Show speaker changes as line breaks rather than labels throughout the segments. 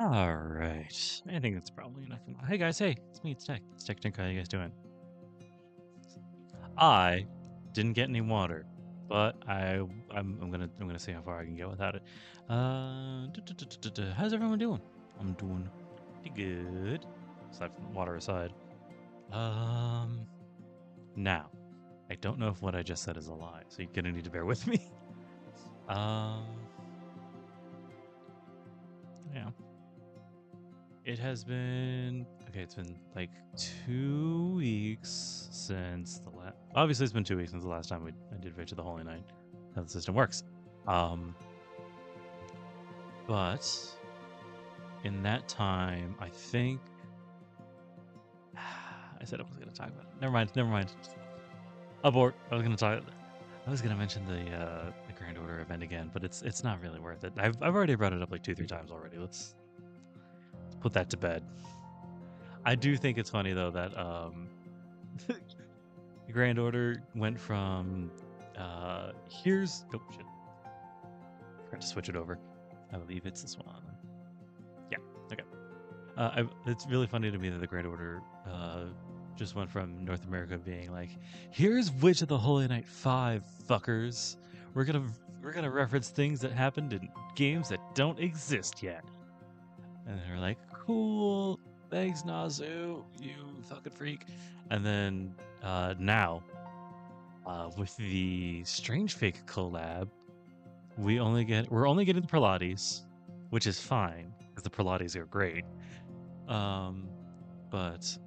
Alright. I think that's probably enough. Hey guys, hey, it's me, it's Tech. It's Tech. How you guys doing? I didn't get any water, but I'm gonna see how far I can get without it. How's everyone doing? I'm doing pretty good. Aside from water aside. Now, I don't know if what I just said is a lie, so you're gonna need to bear with me. Yeah. It has been it's been like 2 weeks since the last. Obviously, it's been 2 weeks since the last time I did Rage of the Holy Night. How the system works. But in that time, I think I said I was going to talk about it. Never mind. Abort. I was going to mention the Grand Order event again, but it's not really worth it. I've already brought it up like 2-3 times already. Let's put that to bed. I do think it's funny though that the Grand Order went from here's oh shit. Forgot to switch it over. I believe it's this one. Yeah, okay. It's really funny to me that the Grand Order just went from North America being like, here's Witch of the Holy Night 5, fuckers. We're gonna reference things that happened in games that don't exist yet. And they're like, cool, thanks Nasu, you fucking freak. And then now, with the Strange Fake collab, we're only getting the Pilates, which is fine because the Pilates are great. But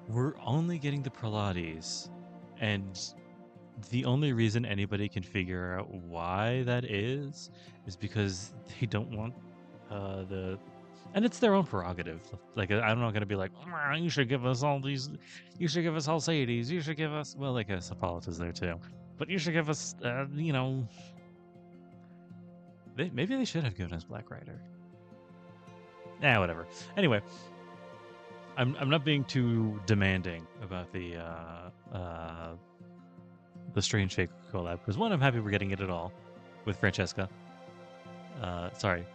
we're only getting the Pilates, and the only reason anybody can figure out why that is because they don't want and it's their own prerogative. Like, I'm not going to be like, you should give us all these, you should give us all Sadies, you should give us, well, I guess Hippolyta's there too, but you should give us, maybe they should have given us Black Rider. Whatever. Anyway, I'm not being too demanding about the Strange Fake collab, because one, I'm happy we're getting it at all with Francesca. Sorry.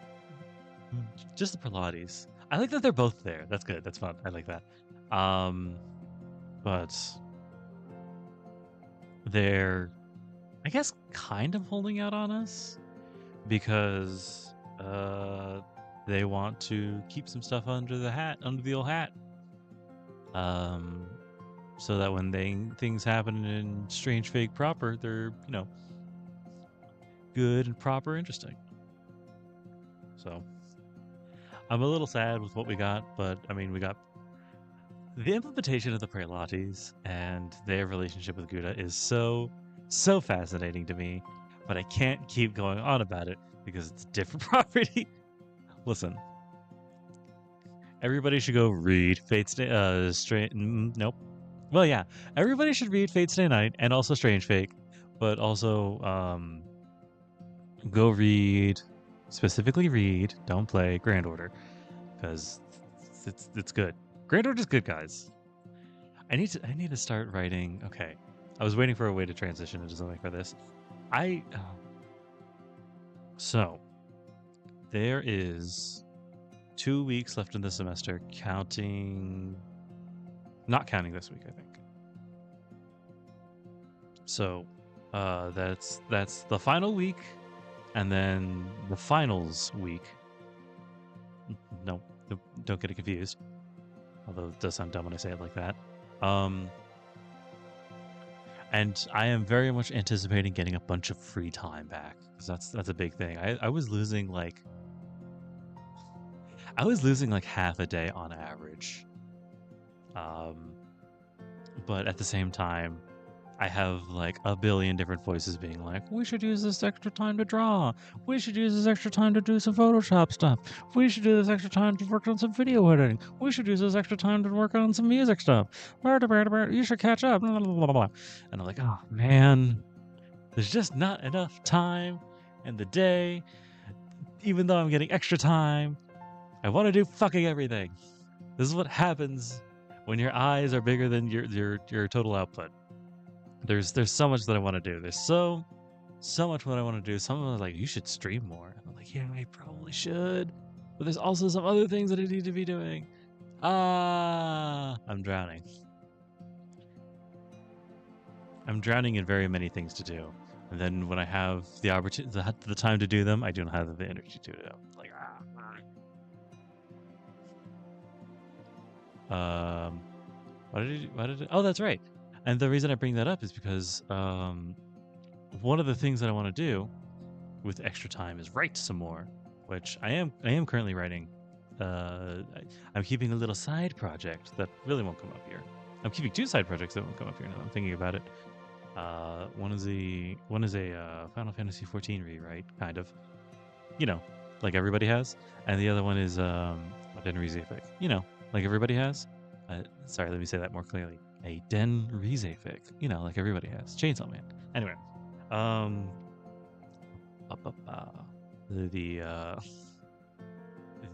Just the Pilates. I like that they're both there. That's good. That's fun. I like that. But they're, I guess, kind of holding out on us because they want to keep some stuff under the old hat. So that when things happen in Strange Fake proper, they're, good and proper, interesting. So I'm a little sad with what we got, but I mean, we got the implementation of the Pilates and their relationship with Gouda is so fascinating to me, but I can't keep going on about it because it's a different property. Listen, everybody should go read Fate Stay nope. Well, yeah, everybody should read Fate Stay Night and also Strange Fake, but also go read. Specifically read, don't play Grand Order, because it's good. Grand Order's good, guys. I need to start writing. Okay, I was waiting for a way to transition into something for this. So there is 2 weeks left in the semester, not counting this week, I think. So that's the final week. And then the finals week. No, don't get it confused. Although it does sound dumb when I say it like that. And I am very much anticipating getting a bunch of free time back, because that's a big thing. I was losing like half a day on average. But at the same time, I have like a billion different voices being like, we should use this extra time to draw. We should use this extra time to do some Photoshop stuff. We should do this extra time to work on some video editing. We should use this extra time to work on some music stuff. You should catch up. And I'm like, oh man, there's just not enough time in the day. Even though I'm getting extra time, I want to do fucking everything. This is what happens when your eyes are bigger than your total output. There's so much that I want to do. There's so so much what I want to do. Someone was like, you should stream more. And I'm like, yeah, I probably should. But there's also some other things that I need to be doing. I'm drowning. I'm drowning in very many things to do. And then when I have the opportunity, the time to do them, I don't have the energy to do them. Like, why did it? Oh, that's right. And the reason I bring that up is because one of the things that I want to do with extra time is write some more, which I am currently writing. I'm keeping a little side project that really won't come up here. I'm keeping 2 side projects that won't come up here now I'm thinking about it. One is a Final Fantasy 14 rewrite, kind of, you know, like everybody has, and the other one is a Denrize fic, you know, like everybody has. Sorry, let me say that more clearly. A Denrize fic, you know, like everybody has. Chainsaw Man. Anyway,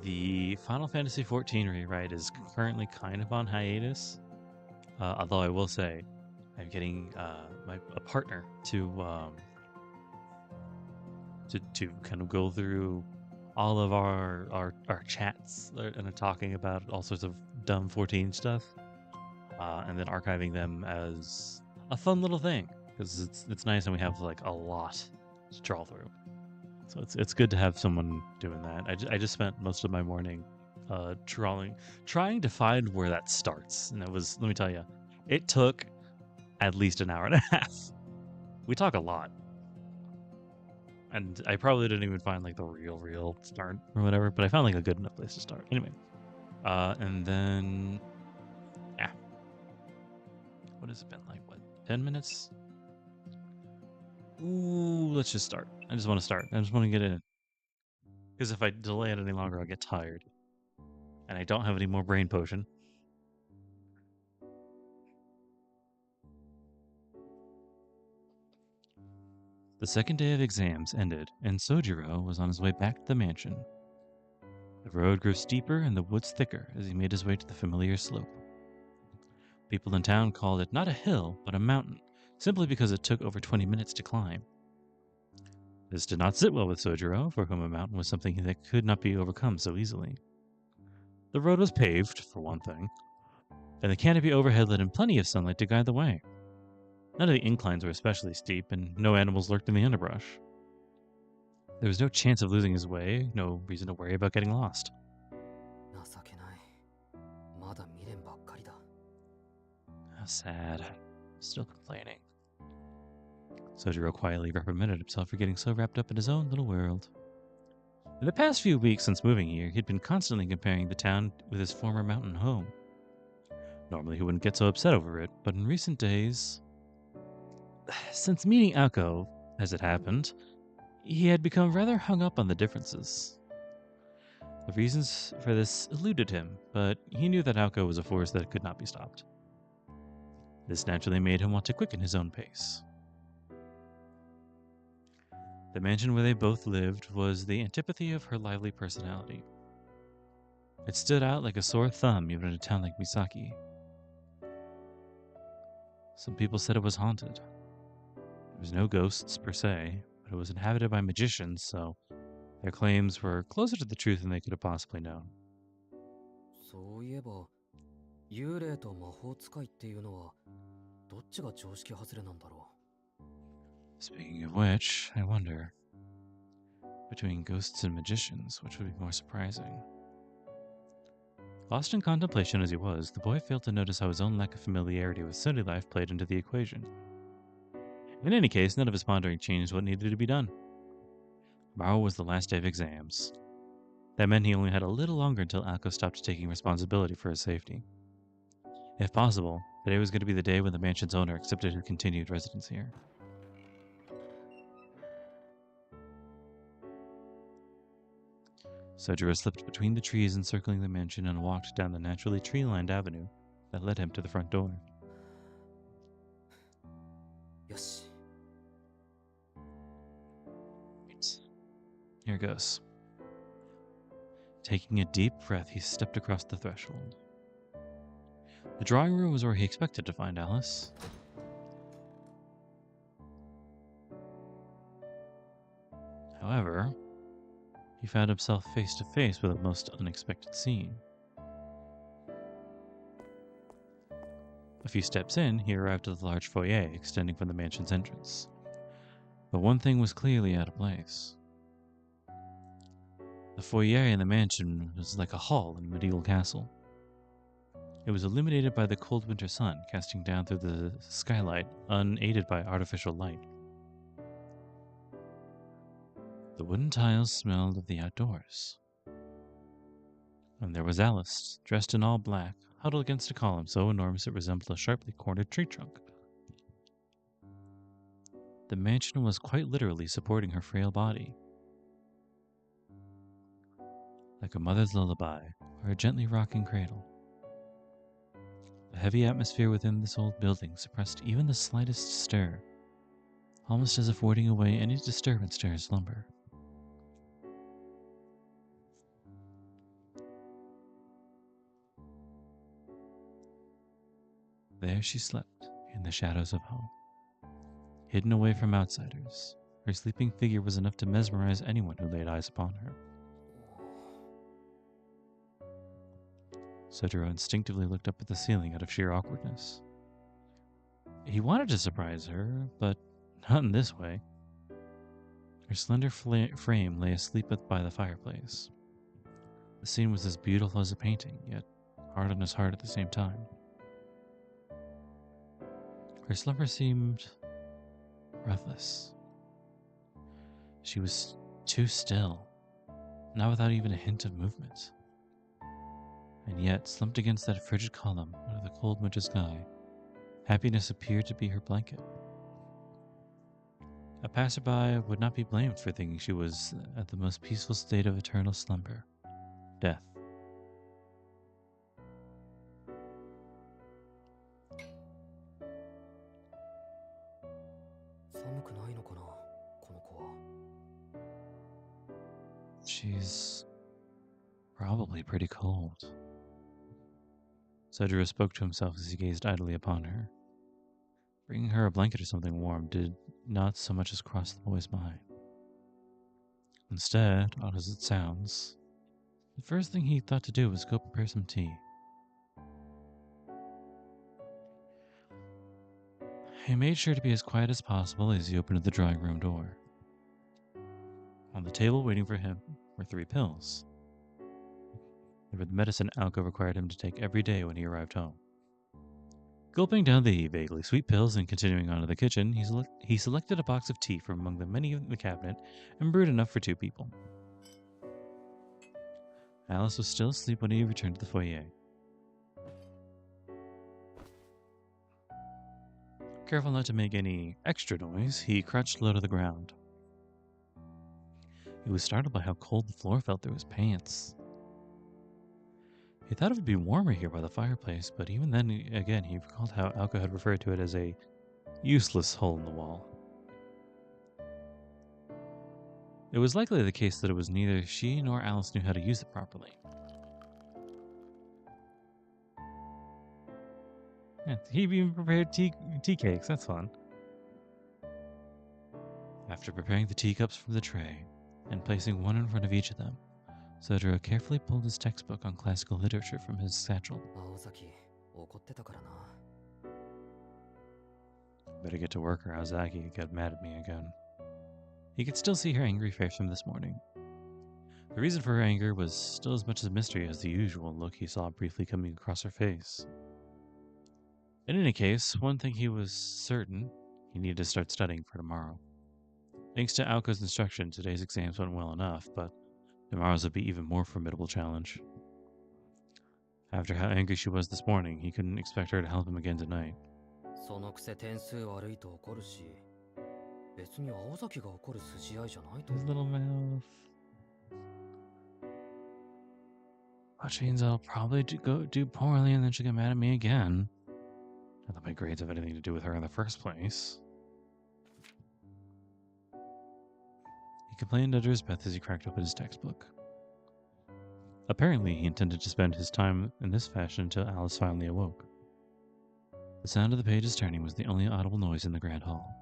the Final Fantasy 14 rewrite is currently kind of on hiatus. Although I will say, I'm getting a partner to kind of go through all of our chats and talking about all sorts of dumb 14 stuff, and then archiving them as a fun little thing, because it's nice and we have like a lot to trawl through. So it's good to have someone doing that. I just spent most of my morning trying to find where that starts, and it was, let me tell you, it took at least an hour and a half. We talk a lot, and I probably didn't even find like the real start or whatever, but I found like a good enough place to start. Anyway, and then yeah, what has it been like? What, 10 minutes? Ooh, let's just start. I just want to start. I just want to get in, because if I delay it any longer, I'll get tired, and I don't have any more brain potion. The second day of exams ended, and Sojiro was on his way back to the mansion. The road grew steeper and the woods thicker as he made his way to the familiar slope. People in town called it not a hill, but a mountain, simply because it took over 20 minutes to climb. This did not sit well with Sojiro, for whom a mountain was something that could not be overcome so easily. The road was paved, for one thing, and the canopy overhead let in plenty of sunlight to guide the way. None of the inclines were especially steep, and no animals lurked in the underbrush. There was no chance of losing his way, no reason to worry about getting lost. How sad. Still complaining. Sojiro quietly reprimanded himself for getting so wrapped up in his own little world. In the past few weeks since moving here, he'd been constantly comparing the town with his former mountain home. Normally he wouldn't get so upset over it, but in recent days, since meeting Aoko, as it happened, he had become rather hung up on the differences. The reasons for this eluded him, but he knew that Aoko was a force that could not be stopped. This naturally made him want to quicken his own pace. The mansion where they both lived was the antipathy of her lively personality. It stood out like a sore thumb even in a town like Misaki. Some people said it was haunted. There was no ghosts per se, but it was inhabited by magicians, so their claims were closer to the truth than they could have possibly known. Speaking of which, I wonder, between ghosts and magicians, which would be more surprising? Lost in contemplation as he was, the boy failed to notice how his own lack of familiarity with city life played into the equation. In any case, none of his pondering changed what needed to be done. Tomorrow was the last day of exams. That meant he only had a little longer until Aoko stopped taking responsibility for his safety. If possible, today was going to be the day when the mansion's owner accepted her continued residence here. Sojiro slipped between the trees encircling the mansion and walked down the naturally tree-lined avenue that led him to the front door.
Yoshi.
Here goes. Taking a deep breath, he stepped across the threshold. The drawing room was where he expected to find Alice. However, he found himself face to face with a most unexpected scene. A few steps in, he arrived at the large foyer extending from the mansion's entrance. But one thing was clearly out of place. The foyer in the mansion was like a hall in a medieval castle. It was illuminated by the cold winter sun casting down through the skylight, unaided by artificial light. The wooden tiles smelled of the outdoors. And there was Alice, dressed in all black, huddled against a column so enormous it resembled a sharply cornered tree trunk. The mansion was quite literally supporting her frail body. Like a mother's lullaby or a gently rocking cradle. The heavy atmosphere within this old building suppressed even the slightest stir, almost as if warding away any disturbance to her slumber. There she slept, in the shadows of home. Hidden away from outsiders, her sleeping figure was enough to mesmerize anyone who laid eyes upon her. Sotaro instinctively looked up at the ceiling out of sheer awkwardness. He wanted to surprise her, but not in this way. Her slender frame lay asleep by the fireplace. The scene was as beautiful as a painting, yet hard on his heart at the same time. Her slumber seemed breathless. She was too still, not without even a hint of movement. And yet, slumped against that frigid column under the cold winter sky, happiness appeared to be her blanket. A passerby would not be blamed for thinking she was at the most peaceful state of eternal slumber, death. She's probably pretty cold. Sotaro spoke to himself as he gazed idly upon her. Bringing her a blanket or something warm did not so much as cross the boy's mind. Instead, odd as it sounds, the first thing he thought to do was go prepare some tea. He made sure to be as quiet as possible as he opened the drawing room door. On the table waiting for him were 3 pills. They were the medicine Alco required him to take every day when he arrived home. Gulping down the vaguely sweet pills and continuing on to the kitchen, he selected a box of tea from among the many in the cabinet and brewed enough for 2 people. Alice was still asleep when he returned to the foyer. Careful not to make any extra noise, he crouched low to the ground. He was startled by how cold the floor felt through his pants. He thought it would be warmer here by the fireplace, but even then, again, he recalled how Alco had referred to it as a useless hole in the wall. It was likely the case that it was neither she nor Alice knew how to use it properly. Yeah, he even prepared tea cakes, that's fun. After preparing the teacups from the tray, and placing one in front of each of them, Sotaro carefully pulled his textbook on classical literature from his satchel. Better get to work or Aozaki got mad at me again. He could still see her angry face from this morning. The reason for her anger was still as much a mystery as the usual look he saw briefly coming across her face. In any case, one thing he was certain, he needed to start studying for tomorrow. Thanks to Alco's instruction, today's exams went well enough, but tomorrow's would be even more formidable challenge. After how angry she was this morning, he couldn't expect her to help him again tonight. His little mouth. Which means I'll probably do poorly and then she'll get mad at me again. Not that my grades have anything to do with her in the first place. He complained under his breath as he cracked open his textbook. Apparently, he intended to spend his time in this fashion until Alice finally awoke. The sound of the pages turning was the only audible noise in the grand hall.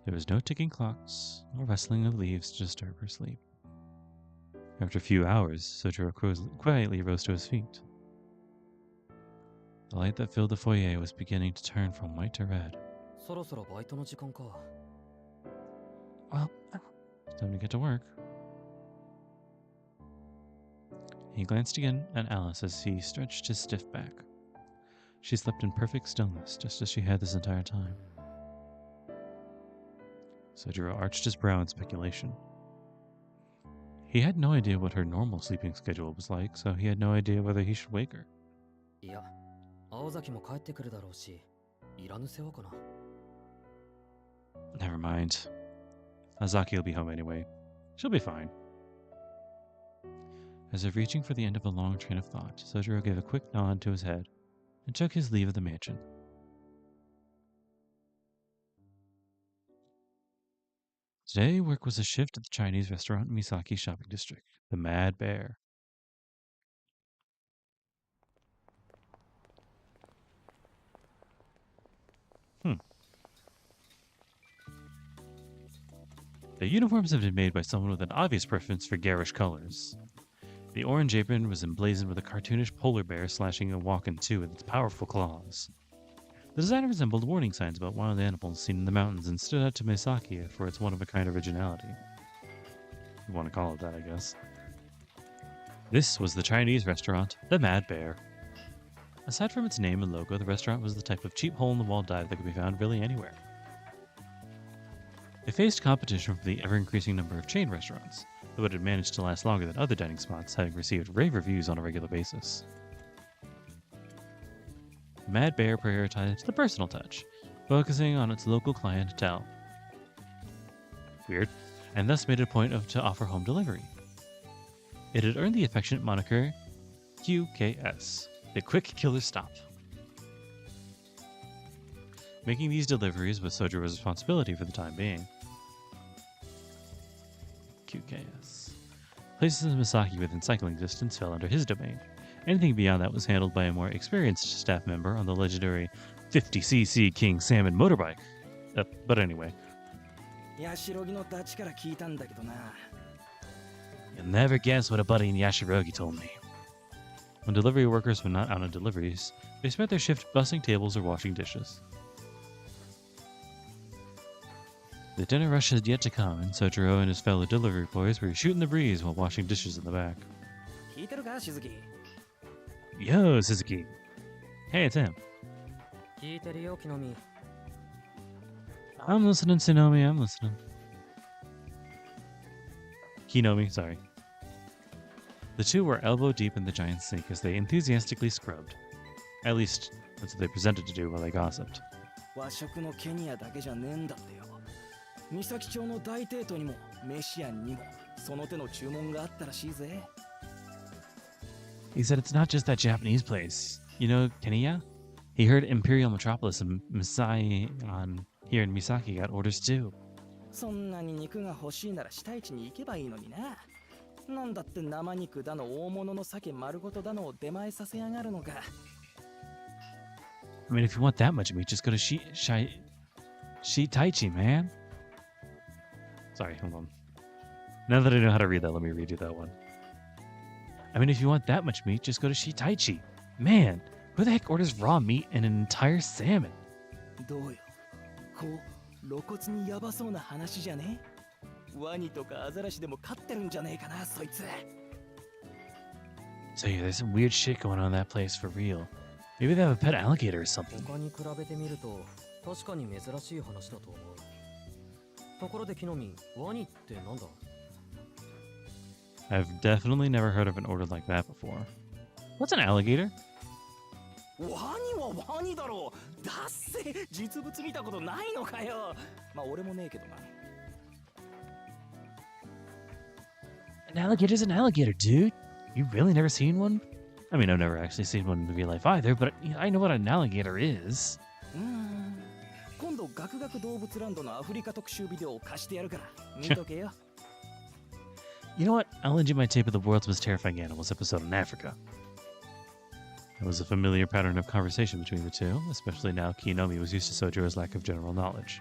There was no ticking clocks or rustling of leaves to disturb her sleep. After a few hours, Sojiro quietly rose to his feet. The light that filled the foyer was beginning to turn from white to red. Well, it's time to get to work. He glanced again at Alice as he stretched his stiff back. She slept in perfect stillness, just as she had this entire time. Sojiro arched his brow in speculation. He had no idea what her normal sleeping schedule was like, so he had no idea whether he should wake her. Never mind. Azaki will be home anyway. She'll be fine. As if reaching for the end of a long train of thought, Sojiro gave a quick nod to his head and took his leave of the mansion. Today, work was a shift at the Chinese restaurant in Misaki shopping district, the Mad Bear. The uniforms had been made by someone with an obvious preference for garish colors. The orange apron was emblazoned with a cartoonish polar bear slashing a walk in two with its powerful claws. The design resembled warning signs about wild animals seen in the mountains and stood out to Misaki for its one-of-a-kind originality. You want to call it that, I guess. This was the Chinese restaurant, the Mad Bear. Aside from its name and logo, the restaurant was the type of cheap hole-in-the-wall dive that could be found really anywhere. It faced competition from the ever-increasing number of chain restaurants, though it had managed to last longer than other dining spots, having received rave reviews on a regular basis. Mad Bear prioritized the personal touch, focusing on its local clientele. Weird, and thus made a point to offer home delivery. It had earned the affectionate moniker QKS, the Quick Killer Stop. Making these deliveries was Sojiro's responsibility for the time being. QKS. Places in Misaki within cycling distance fell under his domain. Anything beyond that was handled by a more experienced staff member on the legendary 50cc King Salmon motorbike. But anyway. You'll never guess what a buddy in Yashirogi told me. When delivery workers were not out on deliveries, they spent their shift bussing tables or washing dishes. The dinner rush had yet to come, and Sojiro and his fellow delivery boys were shooting the breeze while washing dishes in the back. Yo, Suzuki. Hey, it's him. I'm listening, Sonomi, I'm listening. Kinomi, sorry. The two were elbow deep in the giant sink as they enthusiastically scrubbed. At least, that's what they presented to do while they gossiped. He said it's not just that Japanese place. You know Kenya? He heard Imperial Metropolis and Misai on here in Misaki got orders too. I mean, if you want that much meat, just go to Shitaichi, man. Sorry, hold on. Now that I know how to read that, let me redo that one. I mean, if you want that much meat, just go to Shitaichi. Man, who the heck orders raw meat and an entire salmon? So yeah, there's some weird shit going on in that place for real. Maybe they have a pet alligator or something. I've definitely never heard of an order like that before. What's an alligator? An alligator's an alligator, dude. You really never seen one? I mean, I've never actually seen one in real life either, but I know what an alligator is. You know what? I'll lend you my tape of the world's most terrifying animals episode in Africa. There was a familiar pattern of conversation between the two, especially now Kinomi was used to Sojiro's lack of general knowledge.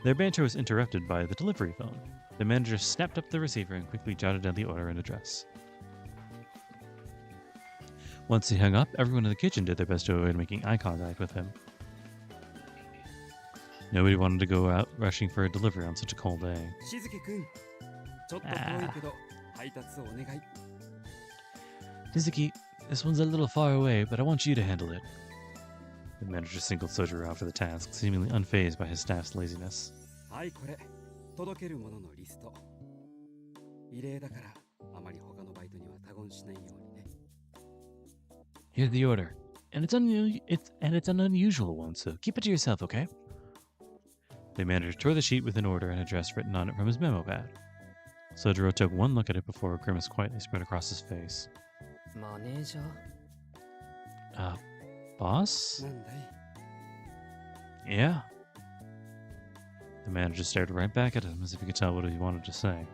Their banter was interrupted by the delivery phone. The manager snapped up the receiver and quickly jotted down the order and address. Once he hung up, everyone in the kitchen did their best to avoid making eye contact with him. Nobody wanted to go out rushing for a delivery on such a cold day. Shizuki, this one's a little far away, but I want you to handle it. The manager singled Sojiro out for the task, seemingly unfazed by his staff's laziness. Here's the order, and it's an unusual one, so keep it to yourself, okay? The manager tore the sheet with an order and address written on it from his memo pad. Sojiro took one look at it before a grimace quietly spread across his face.
Manager?
Boss? Yeah. The manager stared right back at him as if he could tell what he wanted to say.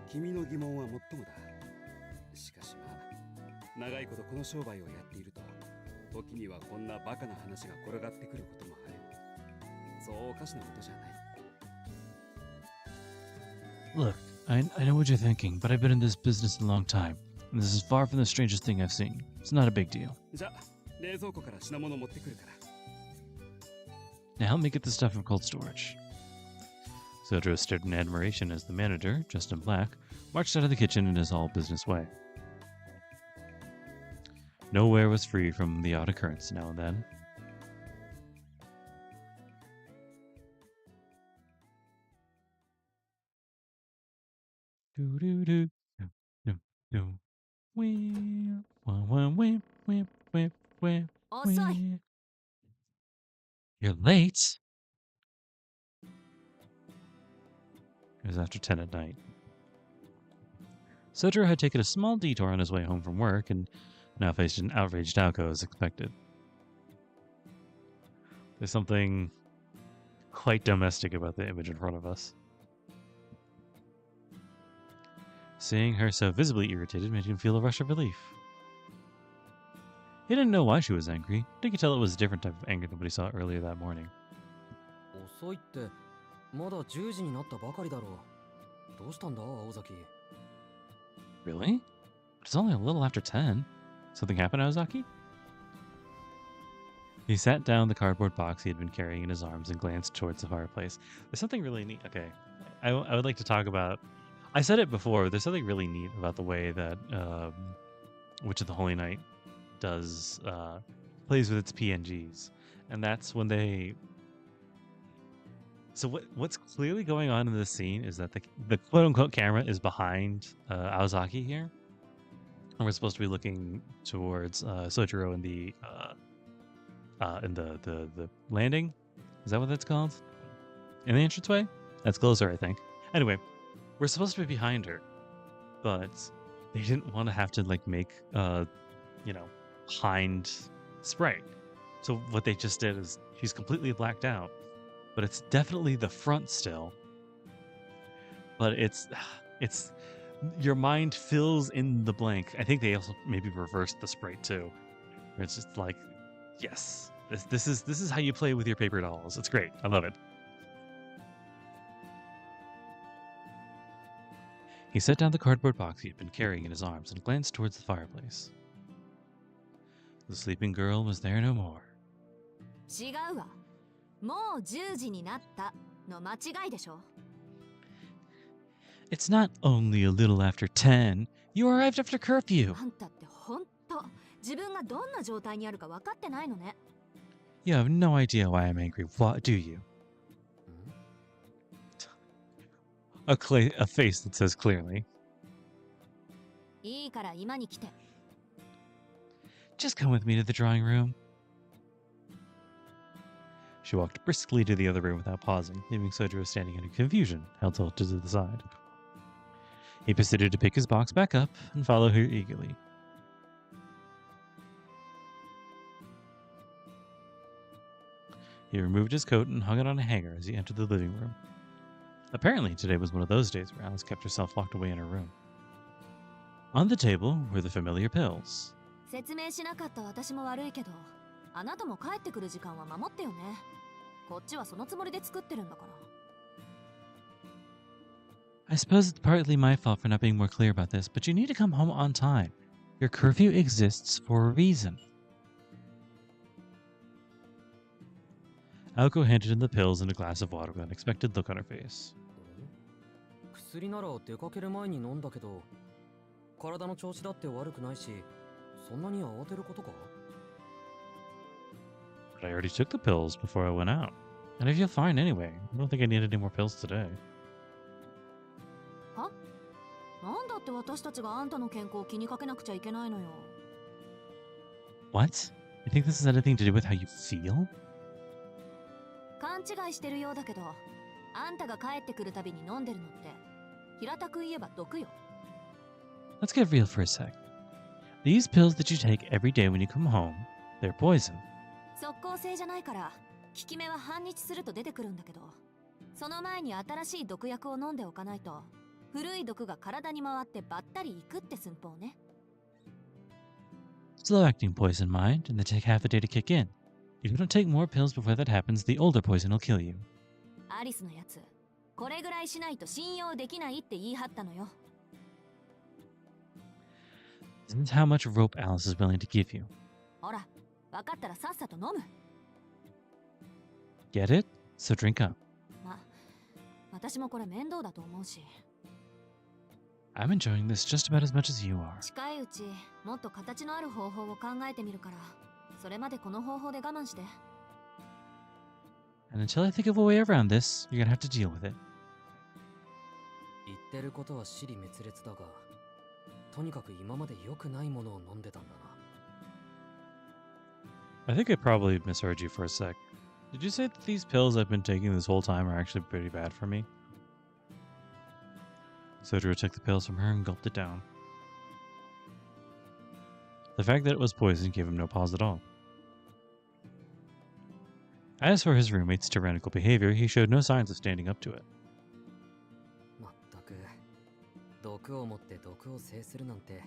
Look, I know what you're thinking, but I've been in this business a long time, and this is far from the strangest thing I've seen. It's not a big deal. Now help me get the stuff from cold storage. Sojiro stared in admiration as the manager, dressed in black, marched out of the kitchen in his all-business way. Nowhere was free from the odd occurrence now and then. You're late? It was after 10 at night. Sojiro had taken a small detour on his way home from work and now faced an outraged Aoko as expected. There's something quite domestic about the image in front of us. Seeing her so visibly irritated made him feel a rush of relief. He didn't know why she was angry, but he could tell it was a different type of anger than what he saw earlier that morning. Really? It's only a little after 10. Something happened, Aozaki? He sat down the cardboard box he had been carrying in his arms and glanced towards the fireplace. There's something really neat. Okay, I would like to talk about... I said it before, there's something really neat about the way that Witch of the Holy Night does plays with its PNGs. And that's when they... So what's clearly going on in this scene is that the quote-unquote camera is behind Aozaki here. And we're supposed to be looking towards Sojiro in the landing. Is that what that's called? In the entranceway? That's closer, I think. Anyway, we're supposed to be behind her, but they didn't want to have to like make behind sprite. So what they just did is she's completely blacked out, but it's definitely the front still. But it's your mind fills in the blank. I think they also maybe reversed the sprite too. It's just like, yes, this is how you play with your paper dolls. It's great. I love it. He set down the cardboard box he had been carrying in his arms and glanced towards the fireplace. The sleeping girl was there no more. It's not only a little after 10. You arrived after curfew. You have no idea why I'm angry, what do you? A face that says clearly. Just come with me to the drawing room. She walked briskly to the other room without pausing, leaving Sojiro standing in confusion, held tilted to the side. He proceeded to pick his box back up and follow her eagerly. He removed his coat and hung it on a hanger as he entered the living room. Apparently, today was one of those days where Alice kept herself locked away in her room. On the table were the familiar pills. I suppose it's partly my fault for not being more clear about this, but you need to come home on time. Your curfew exists for a reason. Aoko handed him the pills and a glass of water with an unexpected look on her face.
薬なら出かける前に飲んだけど、体の調子だって悪くないし、そんなに慌てることか?
But I already took the pills before I went out. And I feel fine anyway. I don't think I need any more pills today.
は? なんだって私たちがあんたの健康を気にかけなくちゃいけないのよ。
What? You think this has anything to do with how you feel?
勘違いしてるようだけど、あんたが帰ってくるたびに飲んでるのって、平たく言えば毒よ。
Let's get real for a sec. These pills that you take every day when you come home, they're poison.
即効性じゃないから、効き目は半日すると出てくるんだけど、その前に新しい毒薬を飲んでおかないと、古い毒が体に回ってばったりいくって寸法ね。
Slow-acting poison, mind, and they take half a day to kick in. If you don't take more pills before that happens, the older poison will kill you.
アリスのやつ、これぐらいしないと信用できないって言い張ったのよ。
This is how much rope Alice is willing to give you.
ほら、分かったらさっさと飲む。
Get it? So drink up.
ま、私もこれ面倒だと思うし。
I'm enjoying this just about as much as you are.
近いうち、もっと形のある方法を考えてみるから、それまでこの方法で我慢して。
And until I think of a way around this, you're gonna have to deal with it.
言ってることは支離滅裂だが、とにかく今まで良くないものを飲んでたんだな。
I think I probably misheard you for a sec. Did you say that these pills I've been taking this whole time are actually pretty bad for me? Sojiro took the pills from her and gulped it down. The fact that it was poison gave him no pause at all. As for his roommate's tyrannical behavior, he showed no signs of standing up to it.
まったく、毒を持って毒を制するなんて、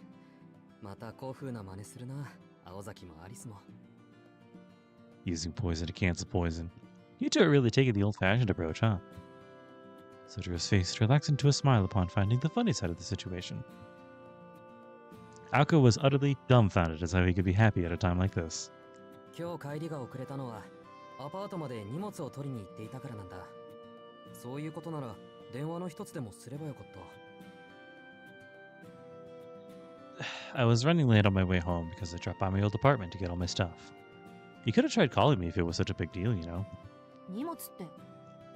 また古風な真似するな、青崎もアリスも。
Using poison to cancel poison. You two are really taking the old-fashioned approach, huh? Sojiro's face relaxed into a smile upon finding the funny side of the situation. Aoko was utterly dumbfounded as how he could be happy at a time like this.
今日帰りが遅れたのは、アパートまで荷物を取りに行っていたからなんだ。そういうことなら、電話の一つでもすればよかった。
I was running late on my way home because I dropped by my old apartment to get all my stuff. You could have tried calling me if it was such a big deal, you know.
荷物って、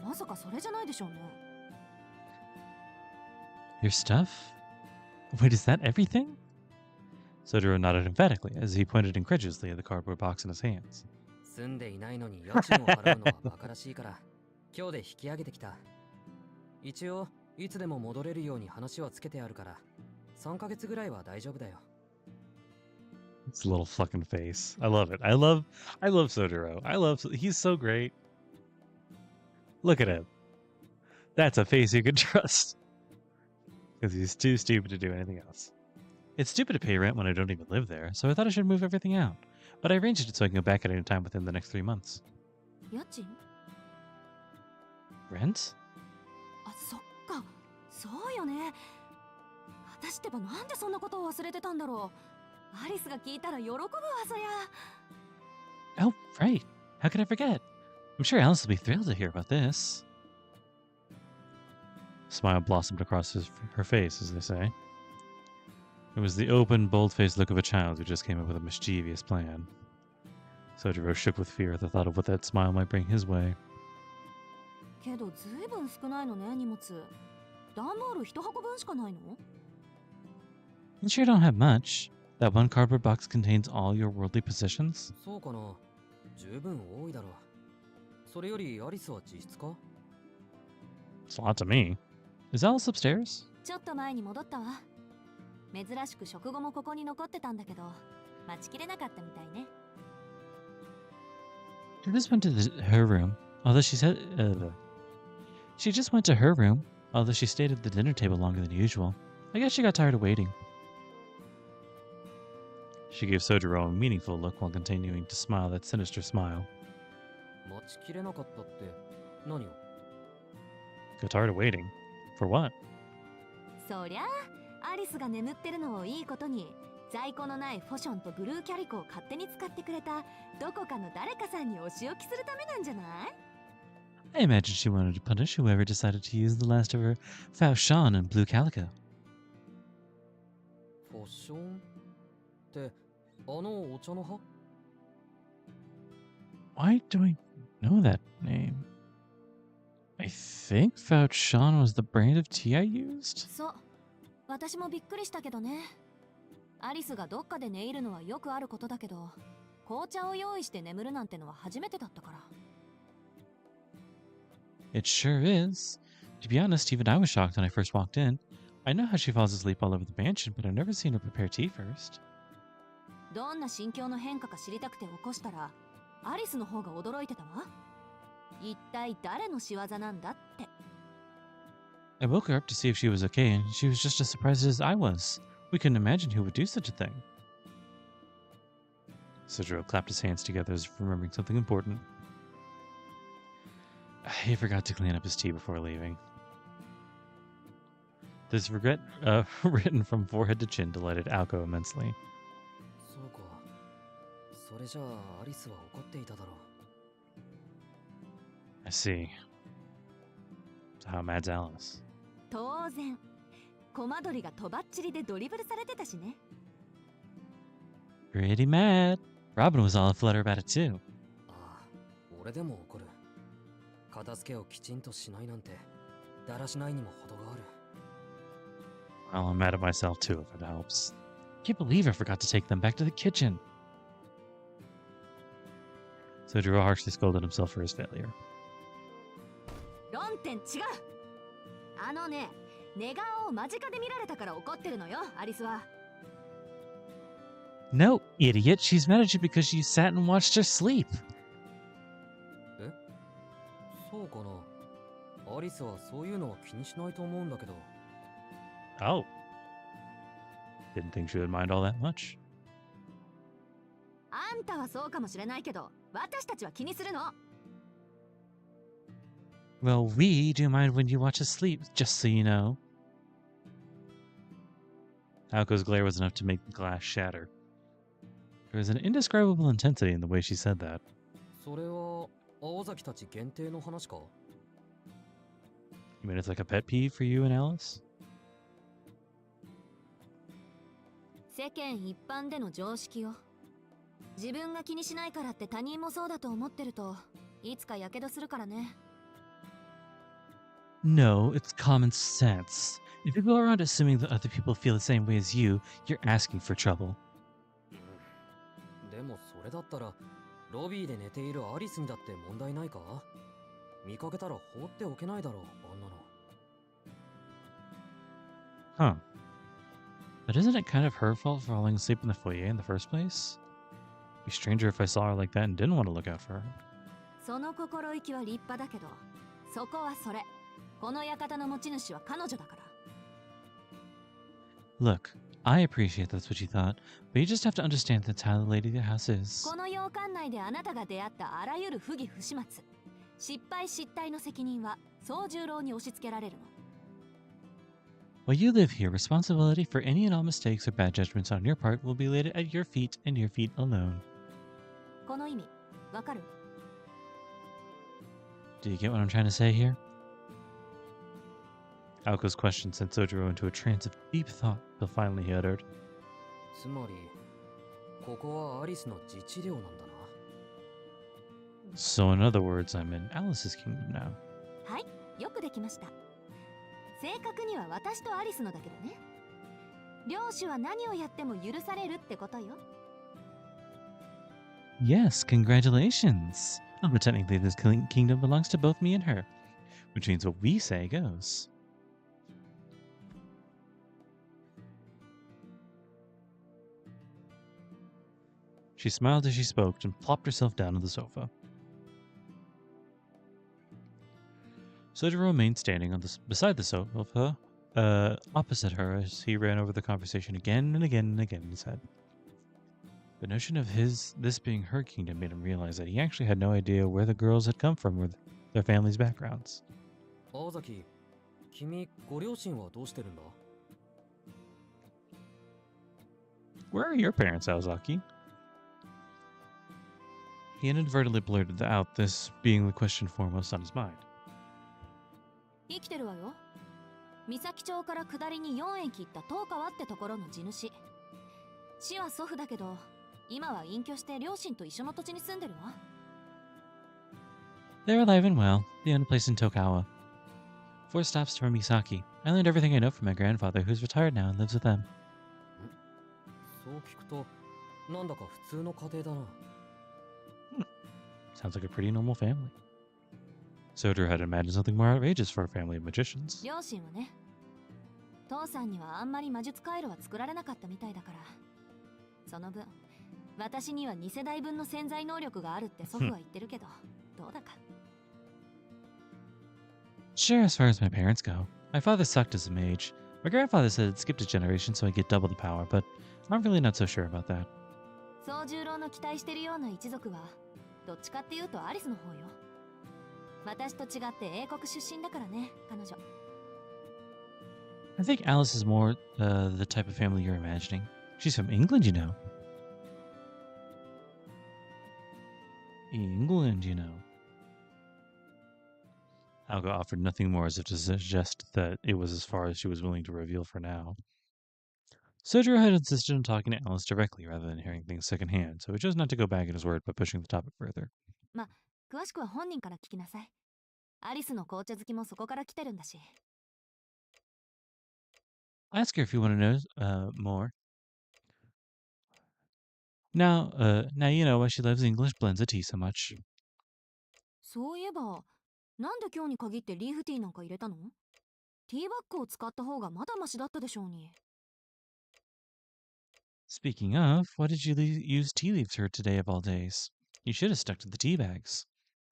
まさかそれじゃないでしょうね。
Your stuff? Wait, is that everything? Sojiro nodded emphatically as he pointed incredulously at the cardboard box in his hands.
住んでいないのに家賃を払うのは馬鹿らしいから、今日で引き上げてきた。一応、いつでも戻れるように話はつけてあるから、3ヶ月ぐらいは大丈夫だよ。
It's a little fucking face. I love it. I love Sojiro. He's so great. Look at him. That's a face you can trust. Because he's too stupid to do anything else. It's stupid to pay rent when I don't even live there, so I thought I should move everything out. But I arranged it so I can go back at any time within the next 3 months.
家賃?
Rent?
あ、そっか。そうよね。私ってばなんでそんなことを忘れてたんだろう。アリスが聞いたら喜ぶわ、そりゃ。
Oh, right. How could I forget? I'm sure Alice will be thrilled to hear about this. A smile blossomed across her face, as they say. It was the open, bold-faced look of a child who just came up with a mischievous plan. Sojiro shook with fear at the thought of what that smile might bring his way.
けどずいぶん少ないのね、荷物。段ボール1箱分しかないの?
You sure don't have much. That one cardboard box contains all your worldly possessions?
そうかな。十分多いだろう。それよりアリスは自室か?
It's a lot to me. Is Alice upstairs?
ちょっと前に戻ったわ。珍しく食後もここに残ってたんだけど、待ちきれなかったみたいね。
She just went to her room, although she said... She just went to her room, although she stayed at the dinner table longer than usual. I guess she got tired of waiting. She gave Sojiro a meaningful look while continuing to smile that sinister smile.
待ちきれなかったって何を?
Got tired of waiting? For what?
そりゃあアリスが眠ってるのをいいことに在庫のないフォションとブルーキャリコを勝手に使ってくれたどこかの誰かさんにお仕置きするためなんじゃない？
I imagine she wanted to punish whoever decided to use the last of her Faushan and blue calico.
フォッションってあのお茶の葉？
Why do I know that name? I think Faushan was the brand of tea I used?
そう、私もびっくりしたけどね。アリスがどっかで寝入るのはよくあることだけど、紅茶を用意して眠るなんてのは初めてだったから。
It sure is. To be honest, even I was shocked when I first walked in. I know how she falls asleep all over the mansion, but I've never seen her prepare tea first.
どんな心境の変化か知りたくて起こしたら、アリスの方が驚いてたわ。一体誰の仕業なんだって。
I woke her up to see if she was okay, and she was just as surprised as I was. We couldn't imagine who would do such a thing. Sojiro clapped his hands together as if remembering something important. He forgot to clean up his tea before leaving. This regret written from forehead to chin delighted Alko immensely.
そうか。それじゃあアリスは怒っていただろう。
I see. So how mad's Alice?
当然、コマドリがとばっちりでドリブルされてたしね。
Pretty mad. Robin was all aflutter about it too.
ああ、俺でも怒る。片付けをきちんとしないなんて、だらしないにも程がある。
Well, I'm mad at myself too, if it helps. Can't believe I forgot to take them back to the kitchen. Sojiro harshly scolded himself for his failure.
論点違う。あのね、寝顔を間近で見られたから怒ってるのよ、アリスは。
No, idiot. She's mad at you because you sat and watched her sleep.
え？そうかな。アリスはそういうのは気にしないと思うんだけど。
Oh. Didn't think she would mind all that much.
あんたはそうかもしれないけど、私たちは気にするの。
Well, we do mind when you watch us sleep, just so you know. Alko's glare was enough to make the glass shatter. There was an indescribable intensity in the way she said that.
それは青崎たち限定の話か？
You mean it's like a pet peeve for you and Alice?
世間一般での常識よ。自分が気にしないからって他人もそうだと思ってるといつかやけどするからね。
No, it's common sense. If you go around assuming that other people feel the same way as you, you're asking for trouble.
でもそれだったらロビーで寝ているアリスにだって問題ないか？見かけたら放っておけないだろう、あんなの。
Huh. But isn't it kind of her fault for falling asleep in the foyer in the first place? It'd be stranger if I saw her like that and didn't want to look out for her.
その心意気は立派だけど、そこはそれ。この館の持ち主は彼女だから。
Look, I appreciate that's what you thought, but you just have to understand that's how the lady of the house is.
この洋館内であなたが出会ったあらゆる不義不始末、失敗失態の責任は宗十郎に押し付けられるの。
While you live here, responsibility for any and all mistakes or bad judgments on your part will be laid at your feet and your feet alone.
この意味、わかる？
Do you get what I'm trying to say here? Alko's question sent Sojiro into a trance of deep thought till finally he uttered.
つまりここはアリスの自治領なんだな。
So in other words, I'm in Alice's kingdom now.
はい、よくできました。正確には私とアリスのだけどね。領主は何をやっても許されるってことよ。
Yes, congratulations! Oh, but technically this kingdom belongs to both me and her, which means what we say goes. She smiled as she spoke and plopped herself down on the sofa. Sojiro remained standing beside the sofa, opposite her as he ran over the conversation again and again and again in his head. The notion of this being her kingdom made him realize that he actually had no idea where the girls had come from or their families' backgrounds.
青崎、君ご両親はどうしてるんだ？
Where are your parents, Aozaki? He inadvertently blurted out, this being the question foremost on his mind.
生きてるわよ。三崎町から下りに4駅行った東川ってところの地主。死は祖父だけど、今は隠居して両親と一緒の土地に住んでるわ。
They're alive and well, the only place in Tokawa. 4 stops from Misaki. I learned everything I know from my grandfather, who's retired now and lives with them.
そう聞くとなんだか普通の家庭だな。
Sounds like a pretty normal family. Sodra had imagined something more outrageous for a family of magicians.
両親はね、父さんにはあんまり魔術回路は作られなかったみたいだから、その分私には2世代分の潜在能力があるって祖父は言ってるけど、どうだか。
Sure, as far as my parents go. My father sucked as a mage. My grandfather said it skipped a generation so I get double the power, but I'm really not so sure about that.
宗十郎の期待してるような一族はどっちかっていうとアリスの方よ。私と違って英国出身だからね、彼女。
I think Alice is more the type of family you're imagining. She's from England, you know. England, you know. Alga offered nothing more as if to suggest that it was as far as she was willing to reveal for now. Sojiro had insisted on talking to Alice directly rather than hearing things secondhand, so he chose not to go back at his word by pushing the topic further.
ま、詳しくは本人から聞きなさい。アリスの紅茶好きもそこから来てるんだし。
I'll ask her if you want to know more. Now you know why she loves English blends of tea so much.
そういえば、なんで今日に限ってリーフティーなんか入れたの？ティーバッグを使った方がまだマシだったでしょうに。
Speaking of, why did you use tea leaves for today of all days? You should have stuck to the tea bags.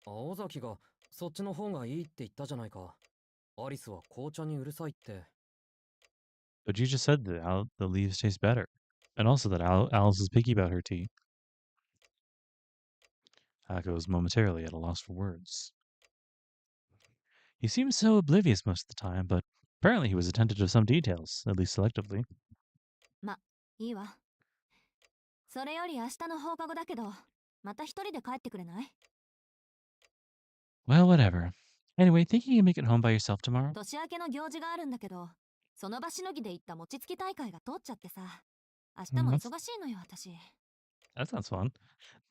青崎がそっちの方がいいって言ったじゃないか。アリスは紅茶にうるさいって。
But you just said that the leaves taste better. And also that Alice is picky about her tea. Akko was momentarily at a loss for words. He seemed so oblivious most of the time, but apparently he was attentive to some details, at least selectively.
ま、いいわ。それより明日の放課後だけど、また一人で帰ってくれない？
Well, whatever. Anyway, think you can make it home by yourself tomorrow?
年明けの行事があるんだけど、その場しのぎで行った餅つき大会が通っちゃってさ。明日も忙しいのよ、私。
That sounds fun.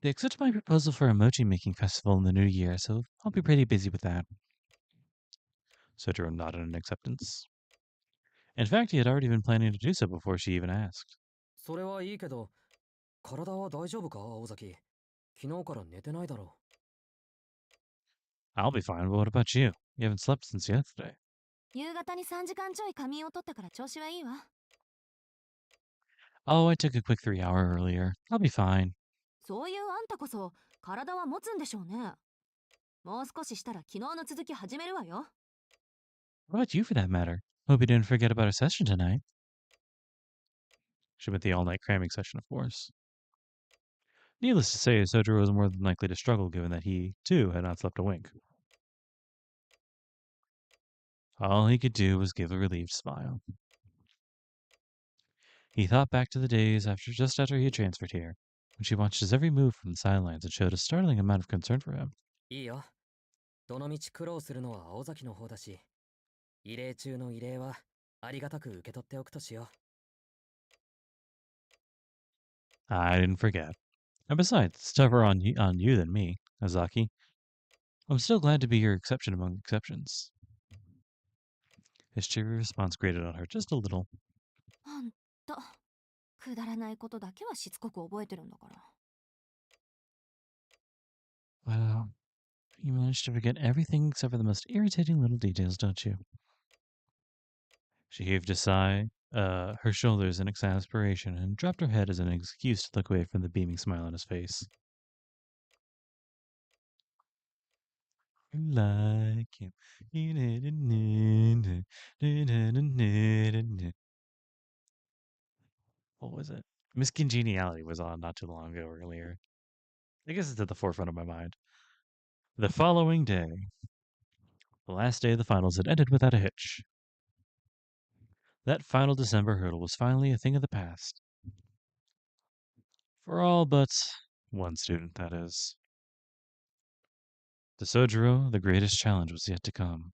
They accepted my proposal for a mochi making festival in the new year, so I'll be pretty busy with that. Sojiro nodded in acceptance. In fact, he had already been planning to do so before she even asked.
それはいいけど、体は大丈夫か、青崎。昨日から寝てないだろ
I'll be fine, but what about you? You haven't slept since yesterday.
夕方に3時間ちょい仮眠を取ったから調子はいいわ。
Oh, I took a quick 3-hour earlier. I'll be fine.
そういうあんたこそ体は持つんでしょうね。もう少ししたら昨日の続き始めるわよ。
What about you for that matter? Hope you didn't forget about our session tonight. She meant the all-night cramming session, of course. Needless to say, Sojiro was more than likely to struggle given that he, too, had not slept a wink. All he could do was give a relieved smile. He thought back to the days just after he had transferred here, when she watched his every move from the sidelines and showed a startling amount of concern for him.
いいよ。どのみち苦労するのは青崎の方だし、異例中の異例はありがたく受け取っておくとしよ
I didn't forget. And besides, it's tougher on you than me, Azaki. I'm still glad to be your exception among exceptions. His cheery response grated on her just a little.
ほんと、くだらないことだけはしつこく覚えてるんだから。
Well, you managed to forget everything except for the most irritating little details, don't you? She heaved a sigh, her shoulders in exasperation, and dropped her head as an excuse to look away from the beaming smile on his face. Like him. What was it? Miss Congeniality was on not too long ago earlier. I guess it's at the forefront of my mind. The following day, the last day of the finals had ended without a hitch. That final December hurdle was finally a thing of the past. For all but one student, that is. To Sojiro, the greatest challenge was yet to come.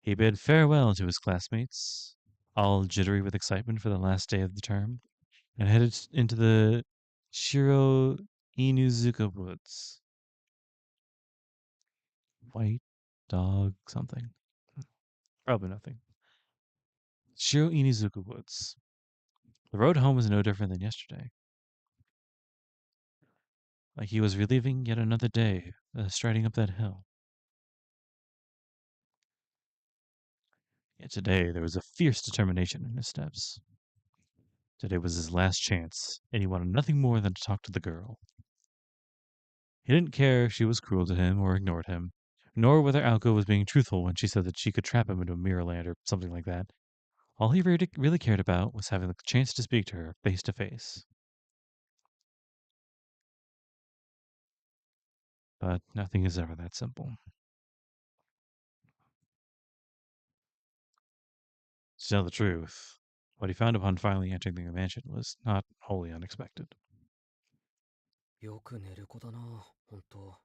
He bid farewell to his classmates, all jittery with excitement for the last day of the term, and headed into the Shiro Inuzuka woods. White dog something. Probably nothing. Shiro Inuzuka woods. The road home was no different than yesterday. Like he was reliving yet another day, striding up that hill. Yet today there was a fierce determination in his steps. Today was his last chance, and he wanted nothing more than to talk to the girl. He didn't care if she was cruel to him or ignored him, nor whether Alko was being truthful when she said that she could trap him into a mirror land or something like that. All he really cared about was having the chance to speak to her face to face. But nothing is ever that simple. To tell the truth, what he found upon finally entering the mansion was not wholly unexpected.
よく寝る子だな、本当。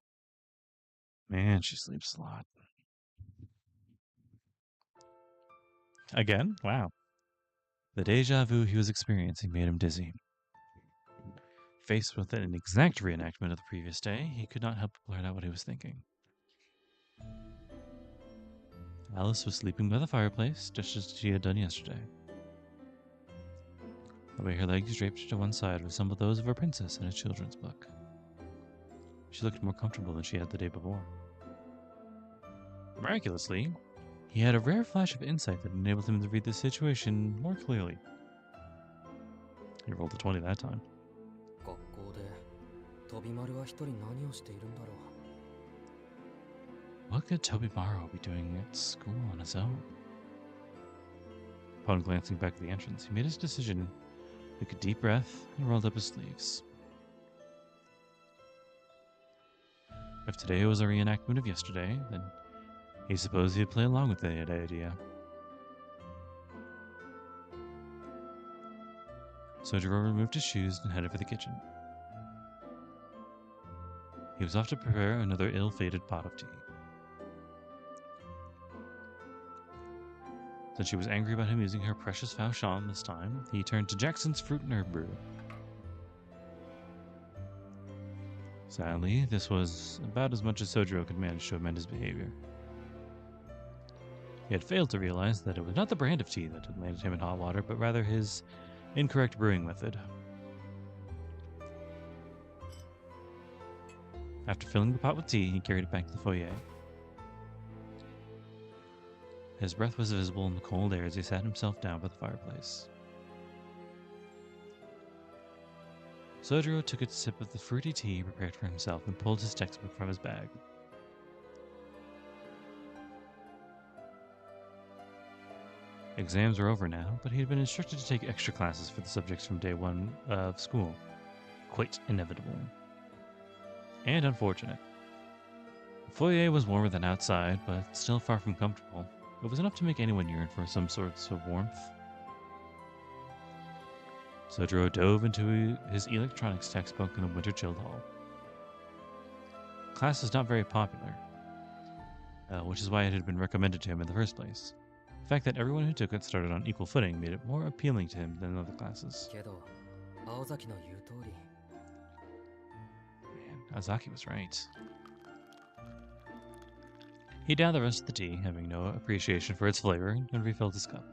Man, she sleeps a lot. Again? Wow. The deja vu he was experiencing made him dizzy. Faced with an exact reenactment of the previous day, he could not help but blurt out what he was thinking. Alice was sleeping by the fireplace, just as she had done yesterday. The way her legs draped to one side resembled those of a princess in a children's book. She looked more comfortable than she had the day before. Miraculously, he had a rare flash of insight that enabled him to read the situation more clearly. He rolled a 20 that time.
学校で飛び丸は一人何をしているんだろう。
What could Tobimaro be doing at school on his own? Upon glancing back at the entrance, he made his decision, took a deep breath, and rolled up his sleeves. If today was a reenactment of yesterday, then he supposed he'd play along with the idea. Sojiro removed his shoes and headed for the kitchen. He was off to prepare another ill-fated pot of tea. Since she was angry about him using her precious Faushan this time, he turned to Jackson's Fruit and Herb Brew. Sadly, this was about as much as Sojiro could manage to amend his behavior. He had failed to realize that it was not the brand of tea that had landed him in hot water, but rather his incorrect brewing method. After filling the pot with tea, he carried it back to the foyer. His breath was visible in the cold air as he sat himself down by the fireplace. Sojiro took a sip of the fruity tea he prepared for himself and pulled his textbook from his bag. Exams were over now, but he had been instructed to take extra classes for the subjects from day one of school. Quite inevitable. And unfortunate. The foyer was warmer than outside, but still far from comfortable. It was enough to make anyone yearn for some sorts of warmth. Sojiro dove into his electronics textbook in the winter-chilled hall. Class was not very popular, which is why it had been recommended to him in the first place. The fact that everyone who took it started on equal footing made it more appealing to him than other classes.
けど、青崎の言う通り。
Man, Azaki was right. He downed the rest of the tea, having no appreciation for its flavor, and refilled his cup.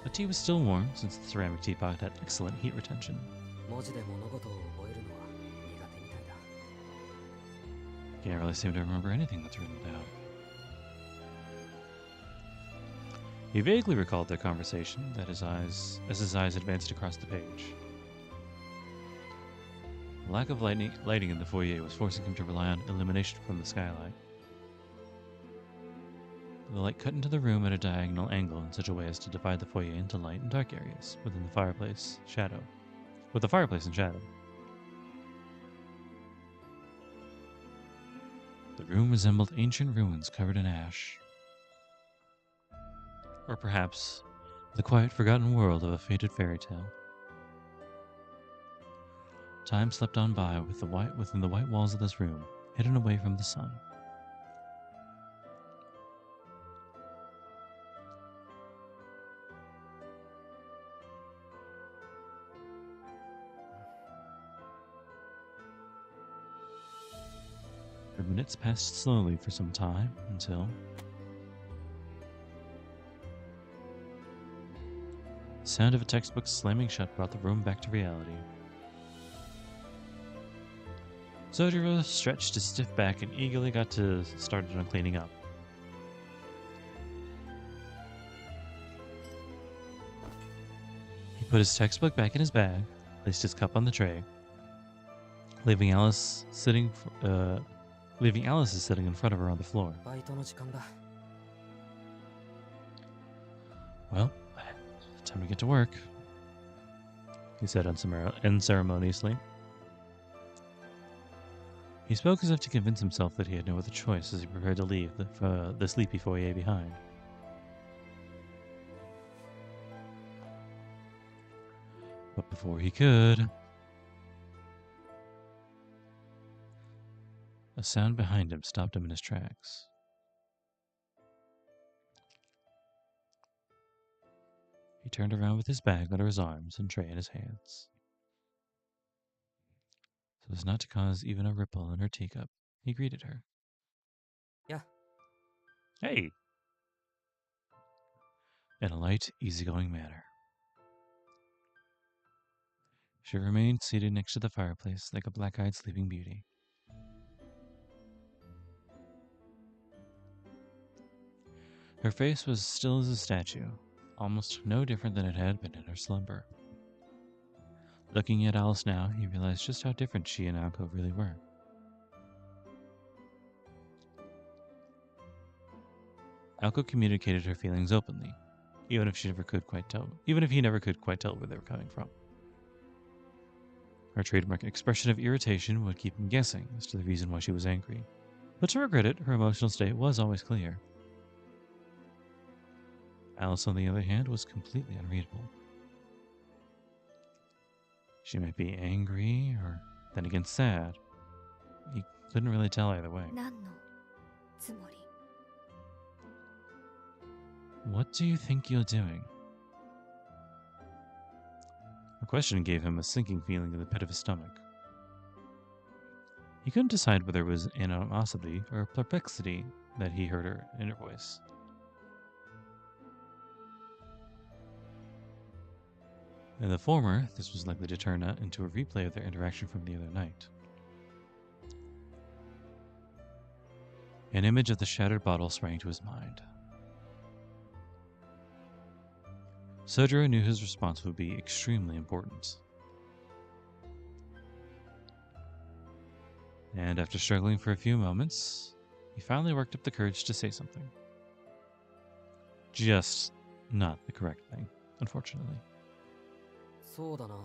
The tea was still warm, since the ceramic teapot had excellent heat retention.
文字で物事を覚えるのは苦手みたいだ。
Can't really seem to remember anything that's written down. He vaguely recalled their conversation as his eyes advanced across the page. The lack of lighting in the foyer was forcing him to rely on illumination from the skylight. The light cut into the room at a diagonal angle in such a way as to divide the foyer into light and dark areas with the fireplace in shadow. The room resembled ancient ruins covered in ash. Or perhaps The quiet, forgotten world of a faded fairy tale. Time slipped on by within the white walls of this room, hidden away from the sun. The minutes passed slowly for some time until the sound of a textbook slamming shut brought the room back to reality. Sojiro stretched his stiff back and eagerly got started on cleaning up. He put his textbook back in his bag, placed his cup on the tray, leaving Alice sitting in front of her on the floor.
バイトの時間だ。
Well, time to get to work, he said unceremoniously. He spoke as if to convince himself that he had no other choice as he prepared to leave the sleepy foyer behind. But before he could, a sound behind him stopped him in his tracks. He turned around with his bag under his arms and tray in his hands. So as not to cause even a ripple in her teacup, he greeted her.
Yeah.
Hey! In a light, easygoing manner. She remained seated next to the fireplace like a black-eyed sleeping beauty. Her face was still as a statue, almost no different than it had been in her slumber. Looking at Alice now, he realized just how different she and Alco really were. Alco communicated her feelings openly, even if he never could quite tell where they were coming from. Her trademark expression of irritation would keep him guessing as to the reason why she was angry. But to her credit, her emotional state was always clear. Alice, on the other hand, was completely unreadable. She might be angry, or then again sad. He couldn't really tell either way.
何のつもり？
What do you think you're doing? The question gave him a sinking feeling in the pit of his stomach. He couldn't decide whether it was animosity or perplexity that he heard in her voice. In the former, this was likely to turn into a replay of their interaction from the other night. An image of the shattered bottle sprang to his mind. Sojiro knew his response would be extremely important. And after struggling for a few moments, he finally worked up the courage to say something. Just not the correct thing, unfortunately.
そうだな。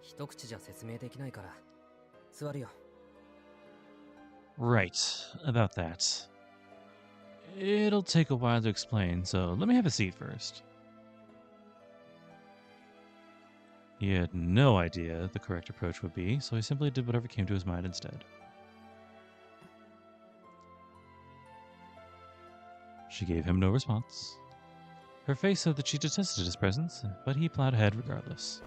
一口じゃ説明できないから。座るよ。
Right, about that. It'll take a while to explain, so let me have a seat first. He had no idea the correct approach would be, so he simply did whatever came to his mind instead. She gave him no response. Her face said that she detested his presence, but he plowed ahead regardless.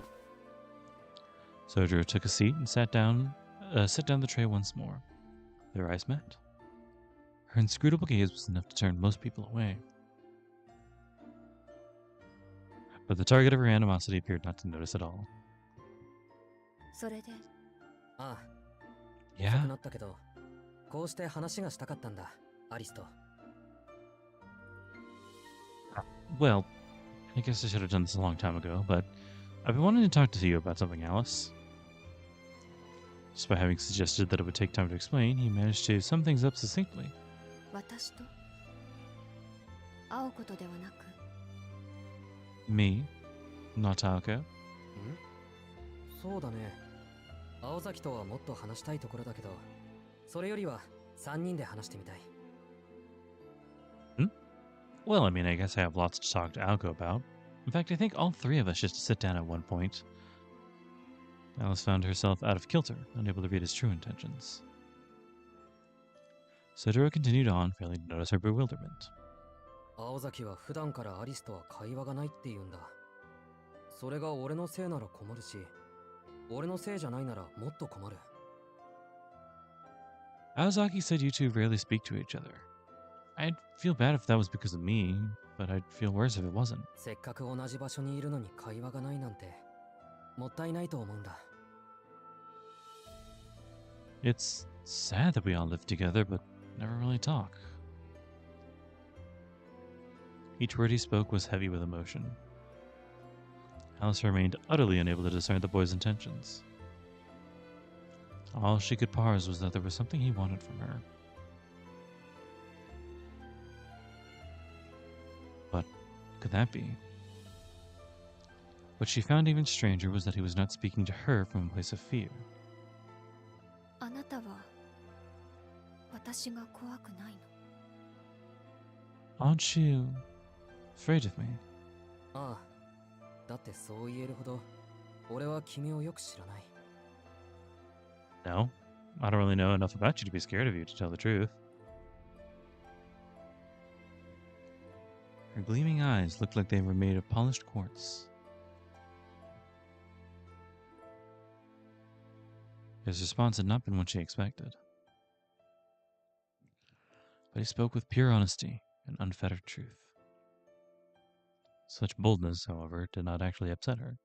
Sojiro took a seat and set down the tray once more. Their eyes met. Her inscrutable gaze was enough to turn most people away. But the target of her animosity appeared not to notice at all.
それで？
ああ。
Yeah?
遅くなったけど、こうして話がしたかったんだ、アリスと。
Well, I guess I should have done this a long time ago, but I've been wanting to talk to you about something, Alice. Despite having suggested that it would take time to explain, he managed to sum things up succinctly.
私と会うことではなく？
Me, not Alco.
そうだね。青崎とはもっと話したいところだけど、それよりは3人で話してみたい。
Well, I mean, I guess I have lots to talk to Alco about. In fact, I think all three of us should sit down at one point. Alice found herself out of kilter, unable to read his true intentions. Sotaro continued on, failing to notice her bewilderment.
青崎は普段からアリスとは会話がないって言うんだ。それが俺のせいなら困るし、俺のせいじゃないならもっと困る。
Aozaki said you two rarely speak to each other. I'd feel bad if that was because of me, but I'd feel worse if it wasn't.
せっかく同じ場所にいるのに会話がないなんて、もったいないと思うんだ。
It's sad that we all live together, but never really talk. Each word he spoke was heavy with emotion. Alice remained utterly unable to discern the boy's intentions. All she could parse was that there was something he wanted from her. What could that be? What she found even stranger was that he was not speaking to her from a place of fear.
あなたは私が怖くないの？
Aren't you afraid of me?
ああ、だってそう言えるほど、俺は君をよく知らない。
No, I don't really know enough about you to be scared of you, to tell the truth. Her gleaming eyes looked like they were made of polished quartz. His response had not been what she expected. But he spoke with pure honesty and unfettered truth. Such boldness, however, did not actually upset her.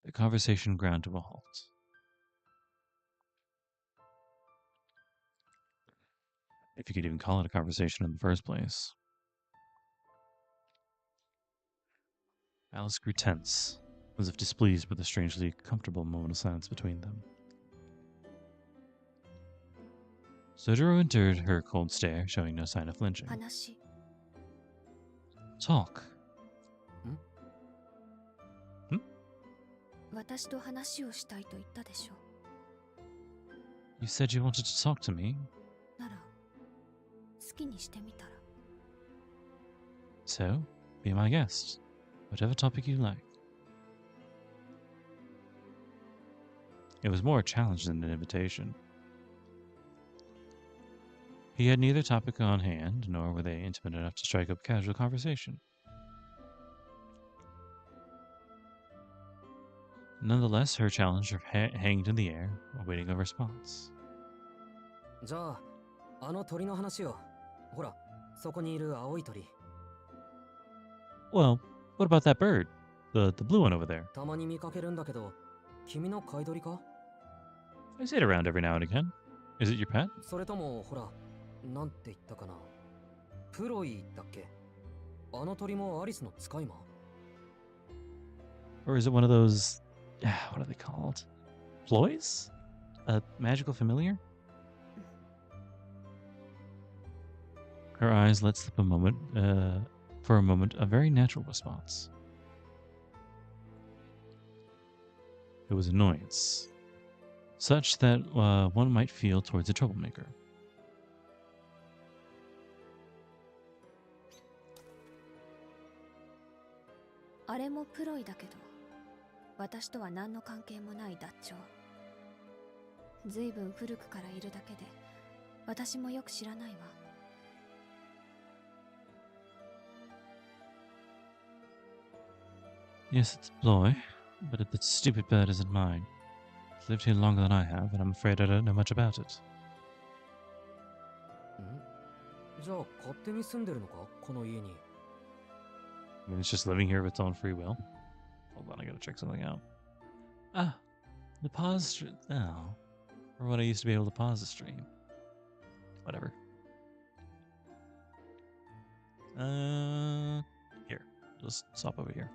The conversation ground to a halt. If you could even call it a conversation in the first place. Alice grew tense, as if displeased with the strangely comfortable moment of silence between them. Sojiro entered her cold stare, showing no sign of flinching.
話。
Talk.
私と話をしたいと言ったでしょ。
You said you wanted to talk to me?
なら好きにしてみたら。
So, be my guest. Whatever topic you like. It was more a challenge than an invitation. He had neither topic on hand, nor were they intimate enough to strike up casual conversation. Nonetheless, her challenge hanged in the air, awaiting a response.
じゃあ、あの鳥の話を。ほら、そこにいる青い鳥。
Well, what about that bird? The blue one over there?
たまに見かけるんだけど、君の飼い鳥か？
I see it around every now and again. Is it your pet?
それとも、ほら、なんて言ったかな。プロイだっけ？あの鳥もアリスの使い魔？
Or is it one of those... what are they called? Ploys? A magical familiar? Her eyes let slip for a moment, a very natural response. It was annoyance, such that one might feel towards a troublemaker.
あれもプロイだけど、私とは何の関係もないダッチョウ。ずいぶん古くからいるだけで、私もよく知らないわ。
Yes, it's a ploy, but that stupid bird isn't mine. It's lived here longer than I have, and I'm afraid I don't know much about it.
ん？じゃあ、勝手に住んでるのか？この家に。
I mean, it's just living here of its own free will. Hold on, I gotta check something out. Ah, the pause stream. Oh, or what I used to be able to pause the stream. Whatever. Here, just stop over here.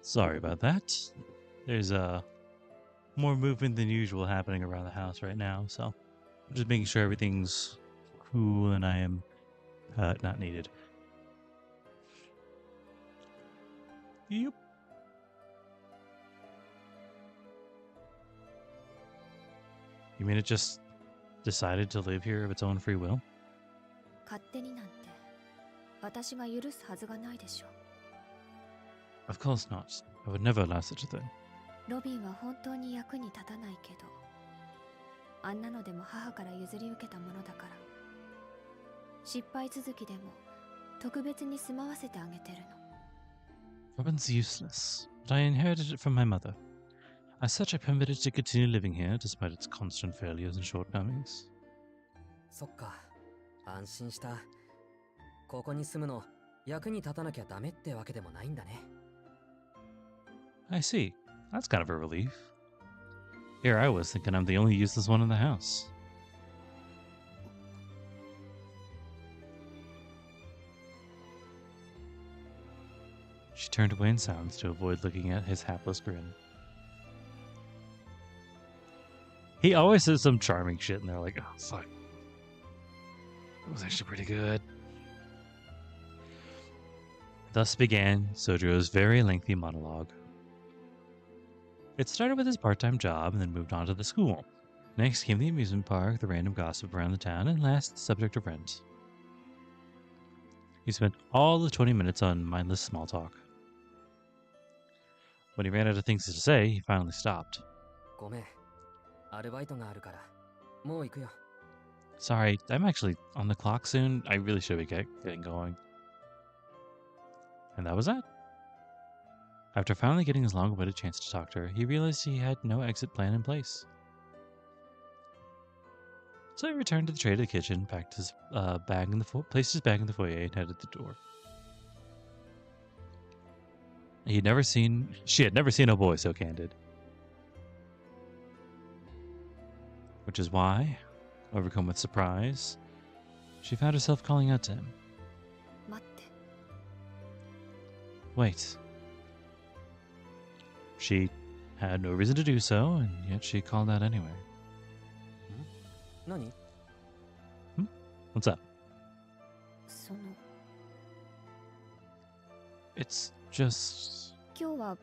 Sorry about that. There's more movement than usual happening around the house right now, so I'm just making sure everything's cool and I am not needed. Yep. You mean it just decided to live here of its own free will?
勝手になんて私が許すはずがないでしょう。
Of course not. I would never allow such a thing.
ロビンは本当に役に立たないけど、あんなのでも母から譲り受けたものだから、失敗続きでも特別に住まわせてあげてるの。
Robin's useless, but I inherited it from my mother. As such, I permitted it to continue living here despite its constant failures and shortcomings.
そっか、安心した。ここに住むの役に立たなきゃダメってわけでもないんだね。
I see. That's kind of a relief. Here I was thinking I'm the only useless one in the house. She turned away in silence to avoid looking at his hapless grin. He always says some charming shit, and they're like, oh, fuck. That was actually pretty good. Thus began Sojo's very lengthy monologue. It started with his part-time job and then moved on to the school. Next came the amusement park, the random gossip around the town, and last, the subject of rent. He spent all the 20 minutes on mindless small talk. When he ran out of things to say, he finally stopped.
ごめん、アルバイトがあるから、もう行くよ。
Sorry, I'm actually on the clock soon. I really should be getting going. And that was that. After finally getting his long-awaited chance to talk to her, he realized he had no exit plan in place. So he returned to the tray to the kitchen, packed his bag in the placed his bag in the foyer, and headed the door. She had never seen a boy so candid. Which is why, overcome with surprise, she found herself calling out to him.
待って。
Wait. She had no reason to do so, and yet she called out anyway.
何？
What's up?
その、
It's just...
今日は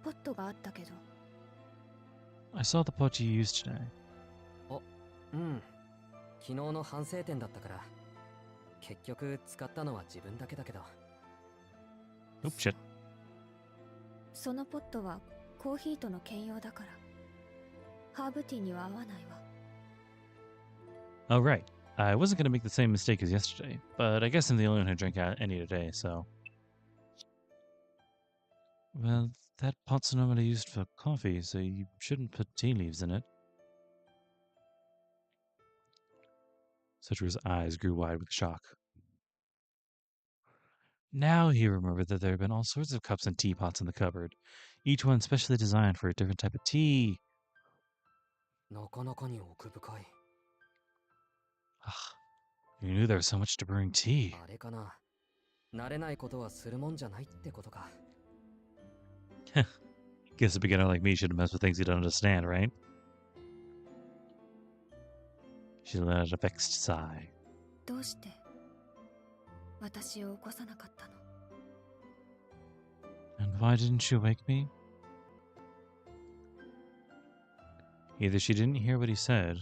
ポットがあったけど、
I saw the pot you used today.
うん。昨日の反省点だったから、結局使ったのは自分だけだけど。
Oop, shit.
そのポットはコーヒーとの兼用だから、ハーブティーには合わないわ。
Oh, right. I wasn't going to make the same mistake as yesterday, but I guess I'm the only one who drank any today, so... Well, that pot's normally used for coffee, so you shouldn't put tea leaves in it. Citra's eyes grew wide with shock. Now he remembered that there had been all sorts of cups and teapots in the cupboard, each one specially designed for a different type of tea.
なかなかに奥深い。
You knew there was so much to brewing tea.
あれかな。慣れないことはするもんじゃないってことか。
Guess a beginner like me shouldn't mess with things you don't understand, right? She let out a vexed sigh.
どうして私を起こさなかったの？
And why didn't you wake me? Either she didn't hear what he said,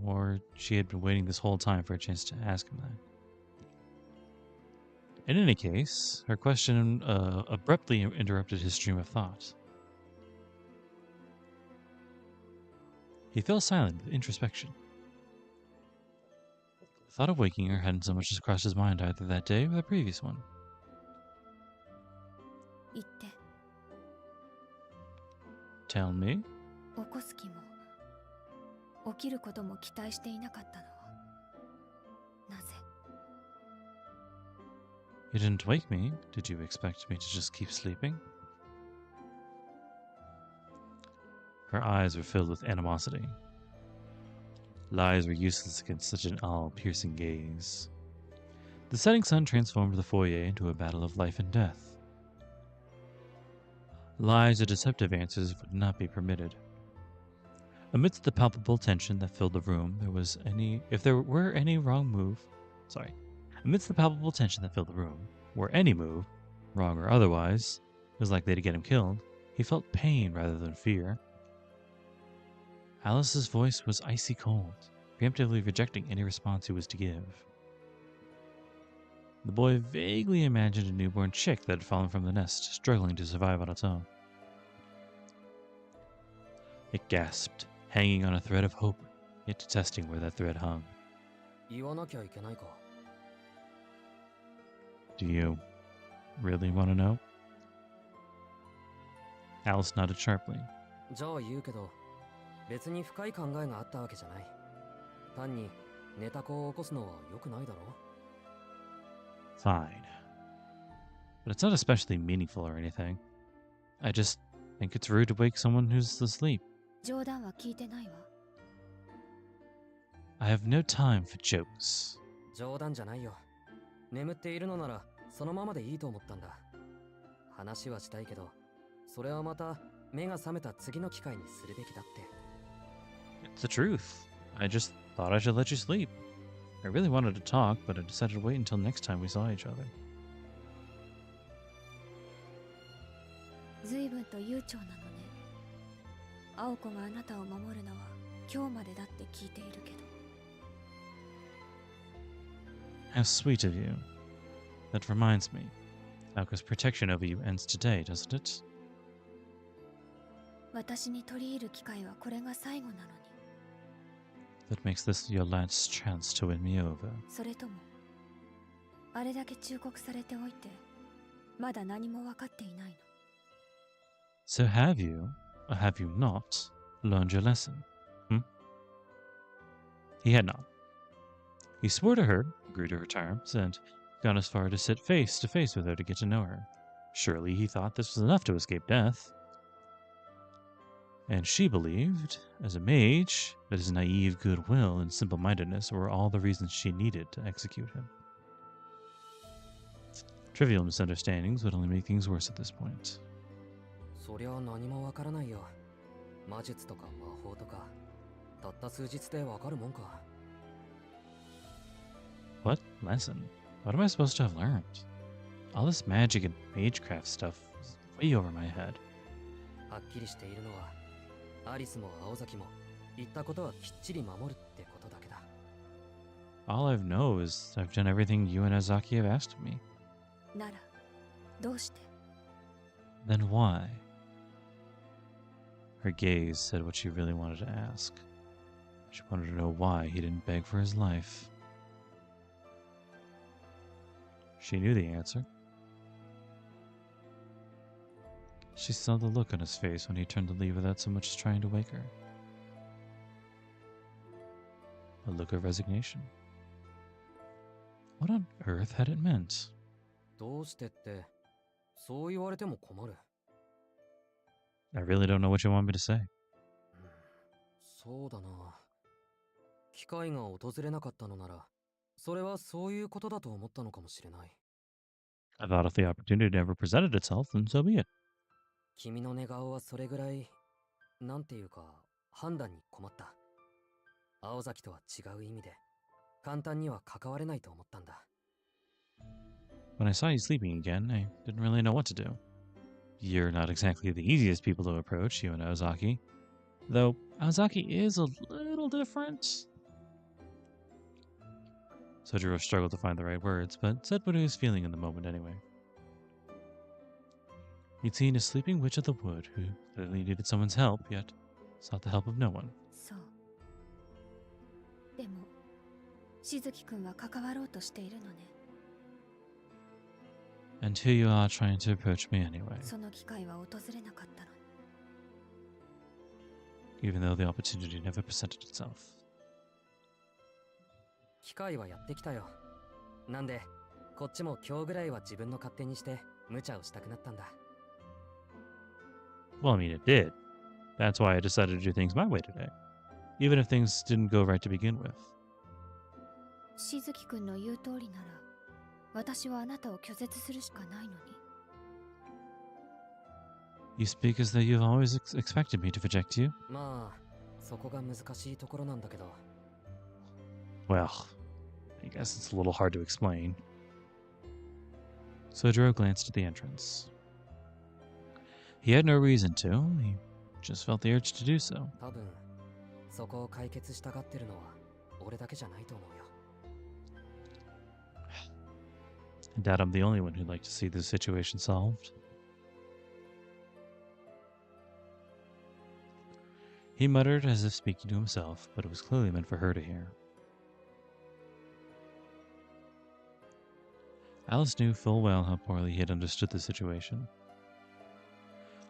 or she had been waiting this whole time for a chance to ask him that. In any case, her question abruptly interrupted his stream of thought. He fell silent with introspection. The thought of waking her hadn't so much as crossed his mind either that day or the previous one.
言って。
Tell me?
起こす気も起きることも期待していなかったのはなぜ？
You didn't wake me. Did you expect me to just keep sleeping? Her eyes were filled with animosity. Lies were useless against such an all-piercing gaze. The setting sun transformed the foyer into a battle of life and death. Lies or deceptive answers would not be permitted. Amidst the palpable tension that filled the room, if there were any wrong move, amidst the palpable tension that filled the room, were any move, wrong or otherwise, was likely to get him killed, he felt pain rather than fear. Alice's voice was icy cold, preemptively rejecting any response he was to give. The boy vaguely imagined a newborn chick that had fallen from the nest, struggling to survive on its own. It gasped, hanging on a thread of hope, yet detesting where that thread hung. Do you really want to know? Alice nodded sharply. Fine. But it's not especially meaningful or anything. I just think it's rude to wake someone who's asleep. I have no time for jokes. It's the truth. I just thought I should let you sleep. I really wanted to talk, but I decided to wait until next time we saw each other. How sweet of you. That reminds me. Aoko's protection over you ends today, doesn't it? That makes this your last chance to win me over. So have you, or have you not, learned your lesson? He had not. He swore to her, agreed to her terms, and gone as far to sit face to face with her to get to know her. Surely he thought this was enough to escape death. And she believed, as a mage, that his naive goodwill and simple-mindedness were all the reasons she needed to execute him. Trivial misunderstandings would only make things worse at this point. What lesson? What am I supposed to have learned? All this magic and magecraft stuff is way over my head. All I know is I've done everything you and Azaki have asked of me. Then why? Her gaze said what she really wanted to ask. She wanted to know why he didn't beg for his life. She knew the answer. She saw the look on his face when he turned to leave without so much as trying to wake her. A look of resignation. What on earth had it meant? I really don't know what you want me to say. I thought if the opportunity never presented itself, then so be it. When I saw you sleeping again, I didn't really know what to do. You're not exactly the easiest people to approach, you and Aozaki. Though Aozaki is a little different. Sojiro struggled to find the right words, but said what he was feeling in the moment anyway. He'd seen a sleeping witch of the wood who clearly needed someone's help, yet sought the help of no one. And here you are trying to approach me anyway. Even though the opportunity never presented itself. Well, I mean, it did. That's why I decided to do things my way today. Even if things didn't go right to begin with. You speak as though you've always expected me to reject you.
まあそこが難しいところなんだけど
Well, I guess it's a little hard to explain. Sojiro glanced at the entrance. He had no reason to, he just felt the urge to do so.
多分そこを解決したがってるのは俺だけじゃないと思うよ
I doubt I'm the only one who'd like to see this situation solved. He muttered as if speaking to himself, but it was clearly meant for her to hear. Alice knew full well how poorly he had understood the situation.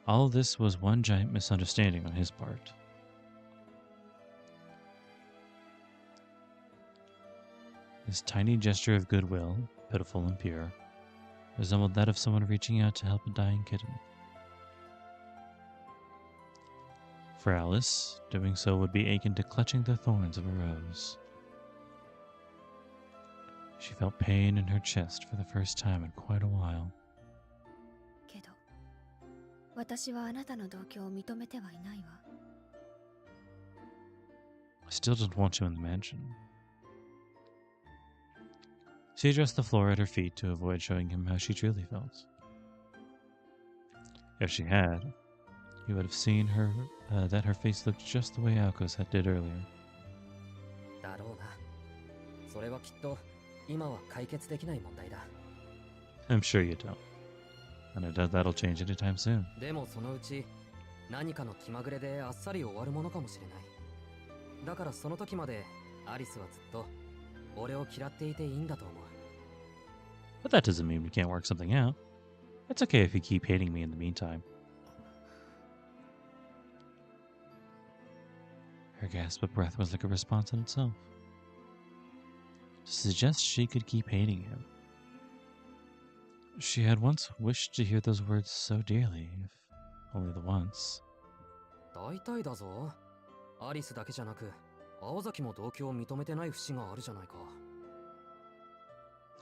All of this was one giant misunderstanding on his part. His tiny gesture of goodwill, pitiful and pure, resembled that of someone reaching out to help a dying kitten. For Alice, doing so would be akin to clutching the thorns of a rose. She felt pain in her chest for the first time in quite a while.
けど、私はあなたの同居を認めてはいないわ。
I still don't want you in the mansion. She addressed the floor at her feet to avoid showing him how she truly felt. If she had, he would have seen her that her face looked just the way Aoko's did earlier.
だろうなそれはきっと今は解決できない問題だ
I'm sure you don't. And I doubt that'll change anytime soon.
でもそのうち何かの気まぐれであっさり終わるものかもしれないだからその時までアリスはずっと俺を嫌っていていいんだと思う
But that doesn't mean we can't work something out. It's okay if you keep hating me in the meantime. Her gasp of breath was like a response in itself. To suggest she could keep hating him. She had once wished to hear those words so dearly, if only the once.
大体だぞアリスだけじゃなく青崎も同居を認めてない節があるじゃないか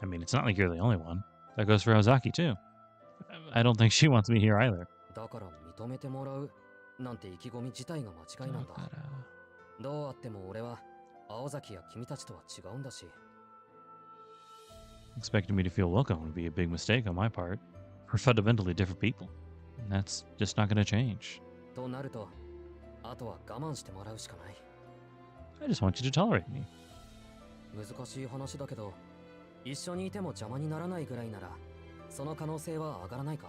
I mean, it's not like you're the only one. That goes for Ozaki, too. I don't think she wants me here either.
だから認めてもらうなんて意気込み自体が間違いなんだどうあっても俺は青崎や君たちとは違うんだし
Expecting me to feel welcome would be a big mistake on my part. We're fundamentally different people. And that's just not going to change.
となるとあとは我慢してもらうしかない
I just want you to tolerate me.
難しい話だけど一緒にいても邪魔にならないぐらいならその可能性は上がらないか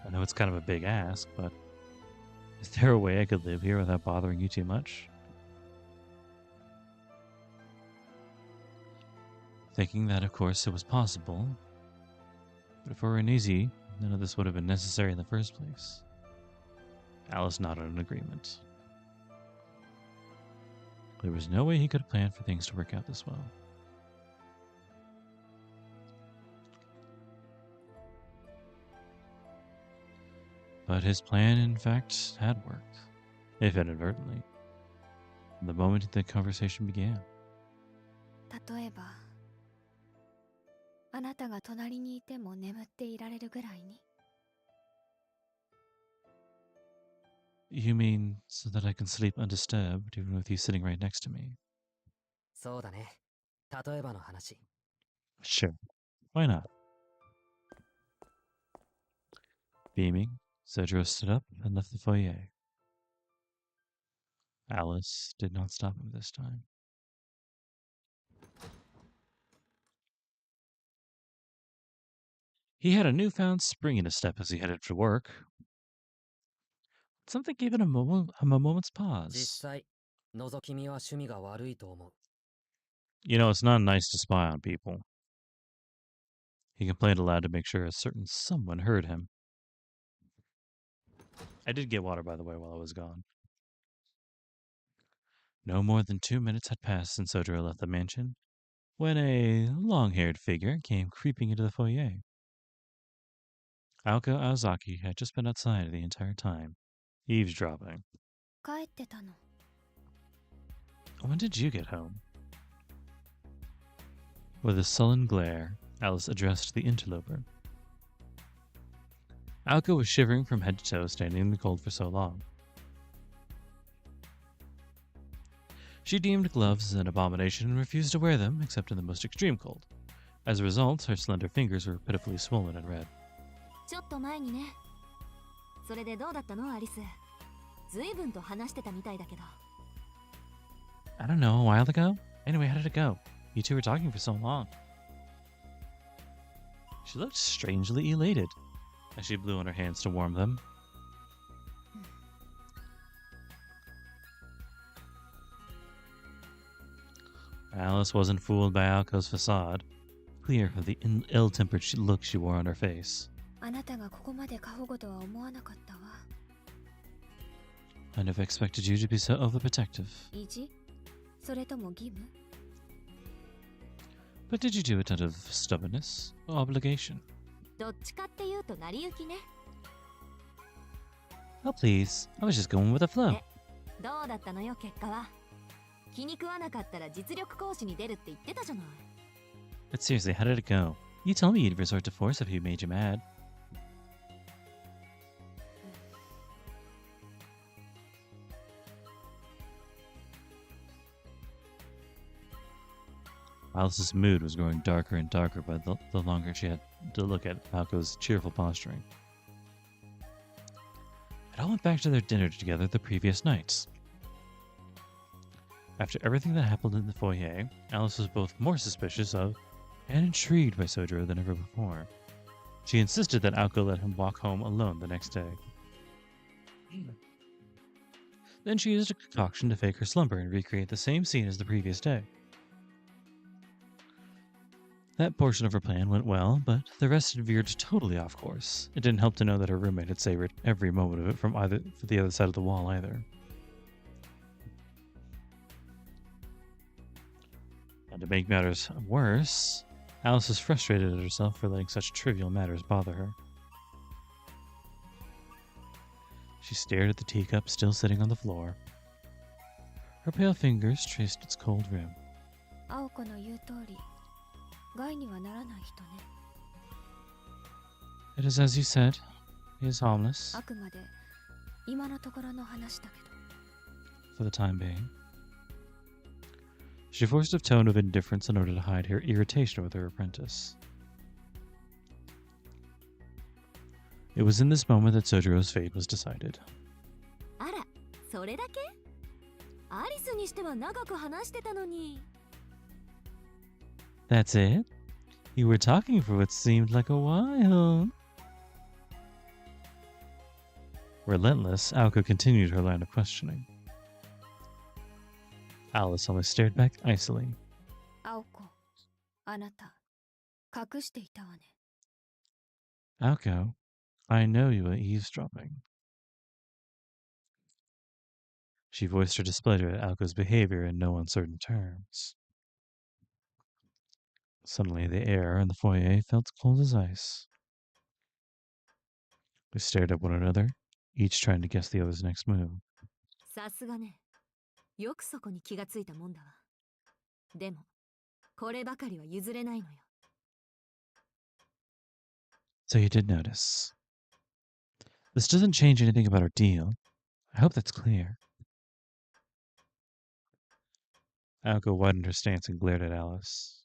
I know it's kind of a big ask, but is there a way I could live here without bothering you too much? Thinking that, of course, it was possible. But if it were uneasy, none of this would have been necessary in the first place. Alice nodded in agreement. There was no way he could have planned for things to work out this well. But his plan, in fact, had worked, if inadvertently, from the moment the conversation began.
例えば、あなたが隣にいても眠っていられるぐらいに。
You mean so that I can sleep undisturbed even with you sitting right next to me?
そうだね例えばの話
Sure. Why not? Beaming, Sojiro stood up and left the foyer. Alice did not stop him this time. He had a newfound spring in his step as he headed to work. Something gave him a moment's
実
pause.
際覗き見は趣味が悪いと思う
You know, it's not nice to spy on people. He complained aloud to make sure a certain someone heard him. I did get water, by the way, while I was gone. No more than 2 minutes had passed since Sojiro left the mansion, when a long-haired figure came creeping into the foyer. Aoko Aozaki had just been outside the entire time, eavesdropping.
帰ってたの。
When did you get home? With a sullen glare, Alice addressed the interloper. Aoko was shivering from head to toe, standing in the cold for so long. She deemed gloves an abomination and refused to wear them except in the most extreme cold. As a result, her slender fingers were pitifully swollen and red.
ちょっと前にね。それでどうだったのアリス。随分と話してたみたいだけど。
I don't know, a while ago? Anyway, how did it go? You two were talking for so long. She looked strangely elated as she blew on her hands to warm them. Alice wasn't fooled by Aoko's facade, clear of the ill-tempered look she wore on her face.
あなたがここまで過保護とは思わなかったわ。
I never expected you to be so overprotective.
意地？それとも義務？
But did you do it out of stubbornness or obligation?
どっちかっていうと成り行きね。
Oh, please. I was just going with the flow.
どうだったのよ結果は。気に食わなかったら実力行使に出るって言ってたじゃない。
But seriously, how did it go? You told me you'd resort to force if he made you mad. Alice's mood was growing darker and darker by the longer she had to look at Aoko's cheerful posturing. It all went back to their dinner together the previous night. After everything that happened in the foyer, Alice was both more suspicious of and intrigued by Sojiro than ever before. She insisted that Aoko let him walk home alone the next day. Then she used a concoction to fake her slumber and recreate the same scene as the previous day. That portion of her plan went well, but the rest had veered totally off course. It didn't help to know that her roommate had savored every moment of it from the other side of the wall either. And to make matters worse, Alice was frustrated at herself for letting such trivial matters bother her. She stared at the teacup still sitting on the floor. Her pale fingers traced its cold rim.
青子の言う通り、害にはならない人ね。
It is as you said. He is harmless.
あくまで今のところの話だけど。
For the time being. She forced a tone of indifference in order to hide her irritation with her apprentice. It was in this moment that Sojiro's fate was decided.
あら、それだけ？アリスにしては長く話してたのに。
That's it? You were talking for what seemed like a while. Relentless, Aoko continued her line of questioning. Alice only stared back icily.
青子、あなた、隠していたわね。
Aoko, I know you were eavesdropping. She voiced her displeasure at Aoko's behavior in no uncertain terms. Suddenly, the air in the foyer felt cold as ice. We stared at one another, each trying to guess the other's next move.
さすがね。よくそこに気がついたもんだわ。でも、こればかりは譲れないのよ。
So you did notice. This doesn't change anything about our deal. I hope that's clear. Aoko widened her stance and glared at Alice.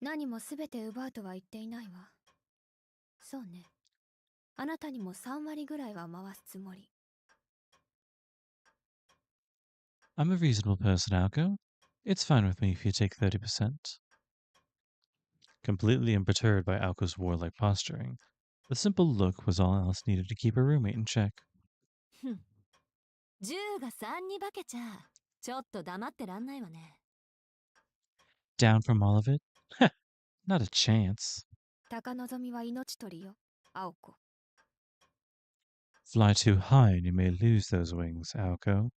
何もすべて奪うとは言っていないわ。そうね。あなたにも3割ぐらいは回すつもり。
I'm a reasonable person, Aoko. It's fine with me if you take 30%. Completely unperturbed by Aoko's warlike posturing, the simple look was all Alice needed to keep her roommate in check.
10が3に化けちゃ、ちょっと黙ってらんないわね。
Down from all of it? Not a chance.
高望みは命取りよ、青子。
Fly too high and you may lose those wings, Aoko.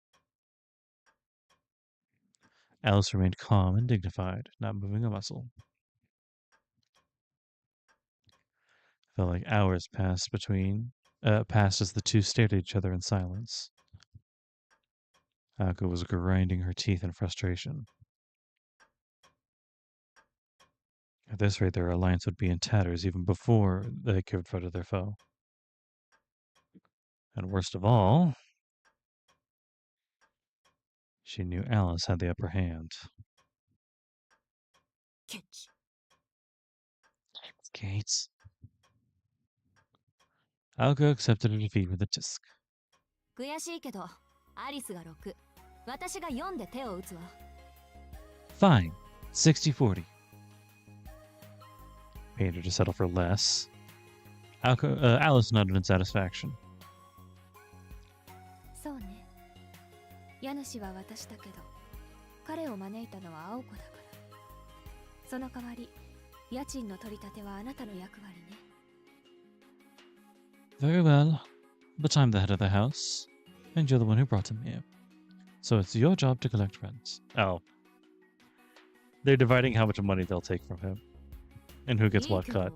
Alice remained calm and dignified, not moving a muscle. It felt like hours passed as the two stared at each other in silence. Aoko was grinding her teeth in frustration. At this rate, their alliance would be in tatters even before they confronted their foe. And worst of all, she knew Alice had the upper hand. Gates. Alco accepted her defeat with a tisk.
悔しいけどアリスが6、私が4で手を打つわ。
Fine. 60-40. Paid her to settle for less. Alice nodded in satisfaction.
そうね。家主は私だけど、彼を招いたのは青子だから。その代わり、家賃の取り立てはあなたの役割ね。
Very well. But I'm the head of the house, and you're the one who brought him here. So it's your job to collect rent. Oh. They're dividing how much money they'll take from him. And who gets what cut.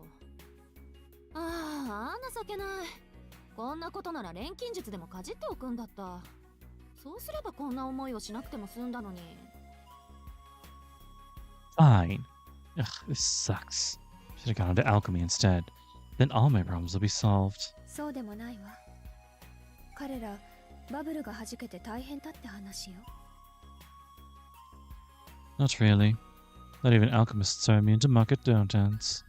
ああ、情けない。こんなことなら錬金術でもかじっておくんだった。そうすればこんな思いをしなくても済んだのに。
Fine. Ugh, this sucks. Should have gone into alchemy instead. Then all my problems will be solved.
そうでもないわ。彼ら、バブルが弾けて大変だって話よ。
Not really. Not even alchemists are immune to market downtowns.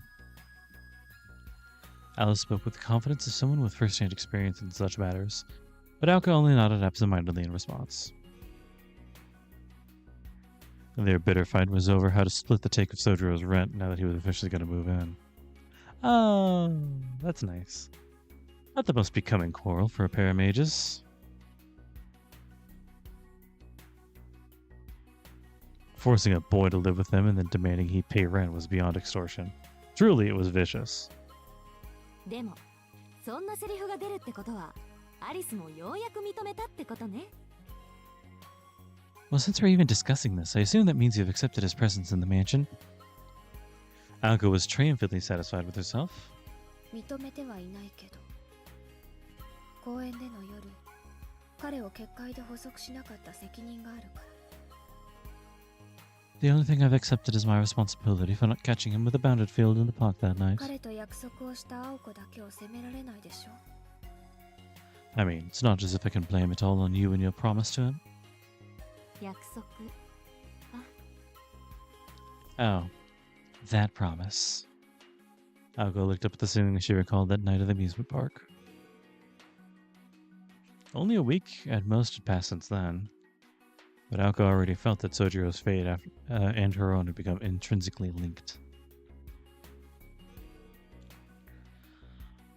Alice spoke with the confidence of someone with first-hand experience in such matters, but Alka only nodded absentmindedly in response. Their bitter fight was over how to split the take of Sojiro's rent now that he was officially going to move in. Oh, that's nice. Not the most becoming quarrel for a pair of mages. Forcing a boy to live with them and then demanding he pay rent was beyond extortion. Truly, it was vicious.
でも、そんなセリフが出るってことは、アリスもようやく認めたってことね。
Well, since we're even discussing this, I assume that means you've accepted his presence in the mansion. Alka was triumphantly satisfied with herself.
認めてはいないけど。公園での夜、彼を結界で捕捉しなかった責任があるから。
The only thing I've accepted is my responsibility for not catching him with a bounded field in the park that night.
彼と約束をした青子だけを責められないでしょ。
I mean, it's not as if I can blame it all on you and your promise to him.
約束。
Oh, that promise. Alko looked up at the ceiling as she recalled that night at the amusement park. Only a week at most had passed since then, but Alko already felt that Sojiro's fate and her own had become intrinsically linked.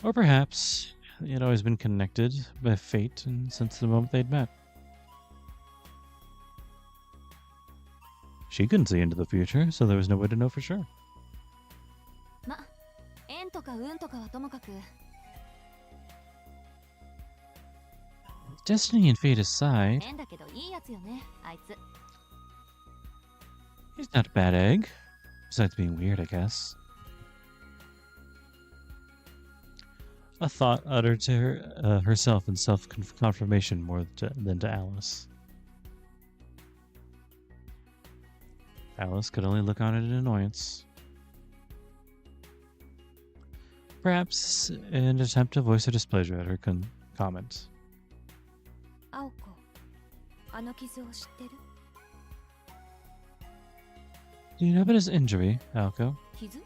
Or perhaps they had always been connected by fate and since the moment they'd met. She couldn't see into the future, so there was no way to know for sure.
ま、縁とか運とかはともかく。
Destiny and fate aside,
縁だけどいいやつよね、あいつ。
he's not a bad egg. Besides being weird, I guess. A thought uttered to her, herself in self-confirmation more than to Alice. Alice could only look on it in annoyance. Perhaps in an attempt to voice her displeasure at her comment.
青子、あの傷を知ってる？
Do you know about his injury, Alko?
傷？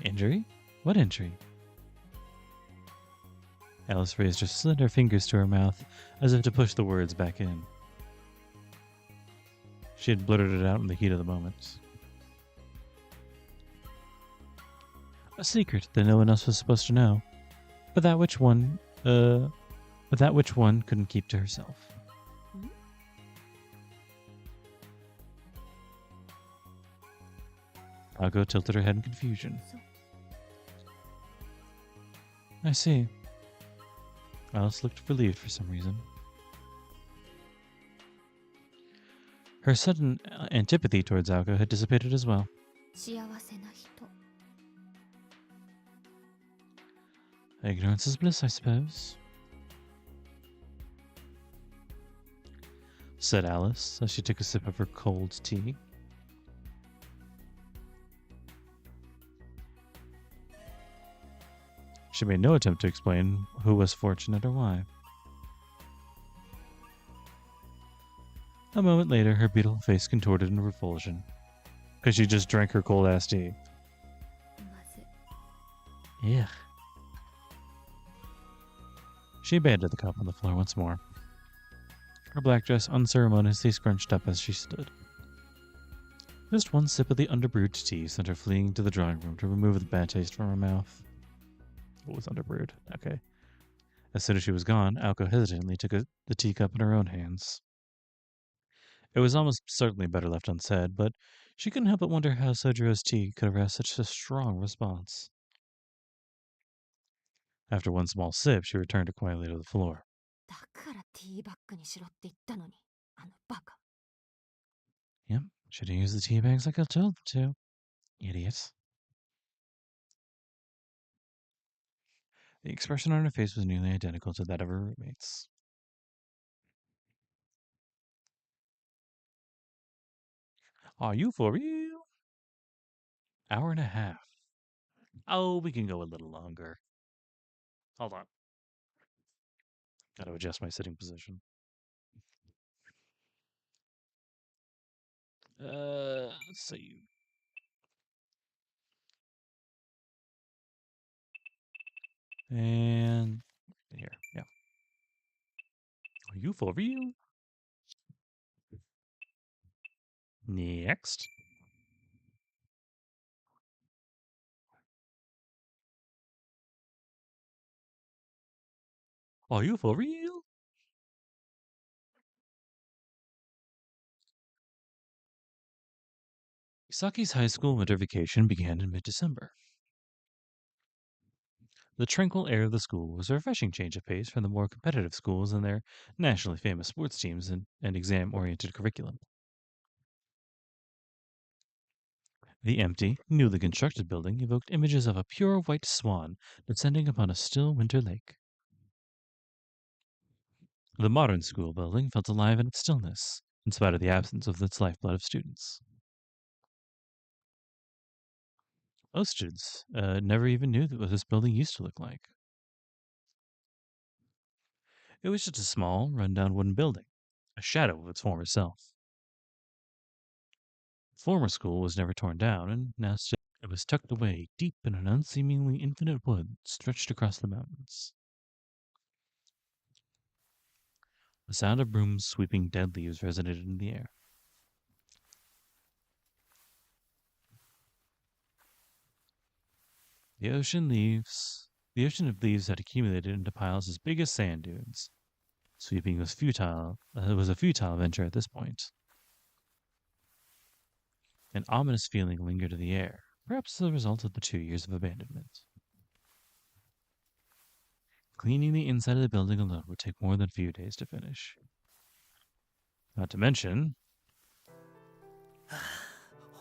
Injury? What injury? Alice raised her slender fingers to her mouth as if to push the words back in. She had blurted it out in the heat of the moment. A secret that no one else was supposed to know, but that which one couldn't keep to herself.
Hmm?
Alko tilted her head in confusion.
So-
I see. Alice looked relieved for some reason. Her sudden antipathy towards Alko had dissipated as well.
幸せな人。
Ignorance is bliss, I suppose, said Alice as she took a sip of her cold tea. She made no attempt to explain who was fortunate or why. A moment later, her beautiful face contorted in revulsion, because she just drank her cold-ass tea.
まずい
Yeah. She abandoned the cup on the floor once more. Her black dress unceremoniously scrunched up as she stood. Just one sip of the underbrewed tea sent her fleeing to the drawing room to remove the bad taste from her mouth. It was underbrewed. Okay. As soon as she was gone, Aoko hesitantly took the teacup in her own hands. It was almost certainly better left unsaid, but she couldn't help but wonder how Sojiro's tea could arouse such a strong response. After one small sip, she returned it quietly to the floor.
だからティーバッグにしろって言ったのに、あのバカ。
Yep, should have used the tea bags like I told them to. Idiot. The expression on her face was nearly identical to that of her roommates. Are you for real? Hour and a half. Oh, we can go a little longer. Hold on. Gotta adjust my sitting position. Let's see. And here, yeah. Are you for real? Next. Are you for real? Isaki's high school winter vacation began in mid-December. The tranquil air of the school was a refreshing change of pace from the more competitive schools and their nationally famous sports teams and exam-oriented curriculum. The empty, newly constructed building evoked images of a pure white swan descending upon a still winter lake. The modern school building felt alive in its stillness, in spite of the absence of its lifeblood of students. Most students never even knew what this building used to look like. It was just a small, run-down wooden building, a shadow of its former self. The former school was never torn down, and now stood. It was tucked away deep in an unseemingly infinite wood stretched across the mountains. The sound of brooms sweeping dead leaves resonated in the air. The ocean of leaves had accumulated into piles as big as sand dunes. Sweeping was futile. It was a futile venture at this point. An ominous feeling lingered in the air, perhaps as a result of the 2 years of abandonment. Cleaning the inside of the building alone would take more than a few days to finish. Not to mention...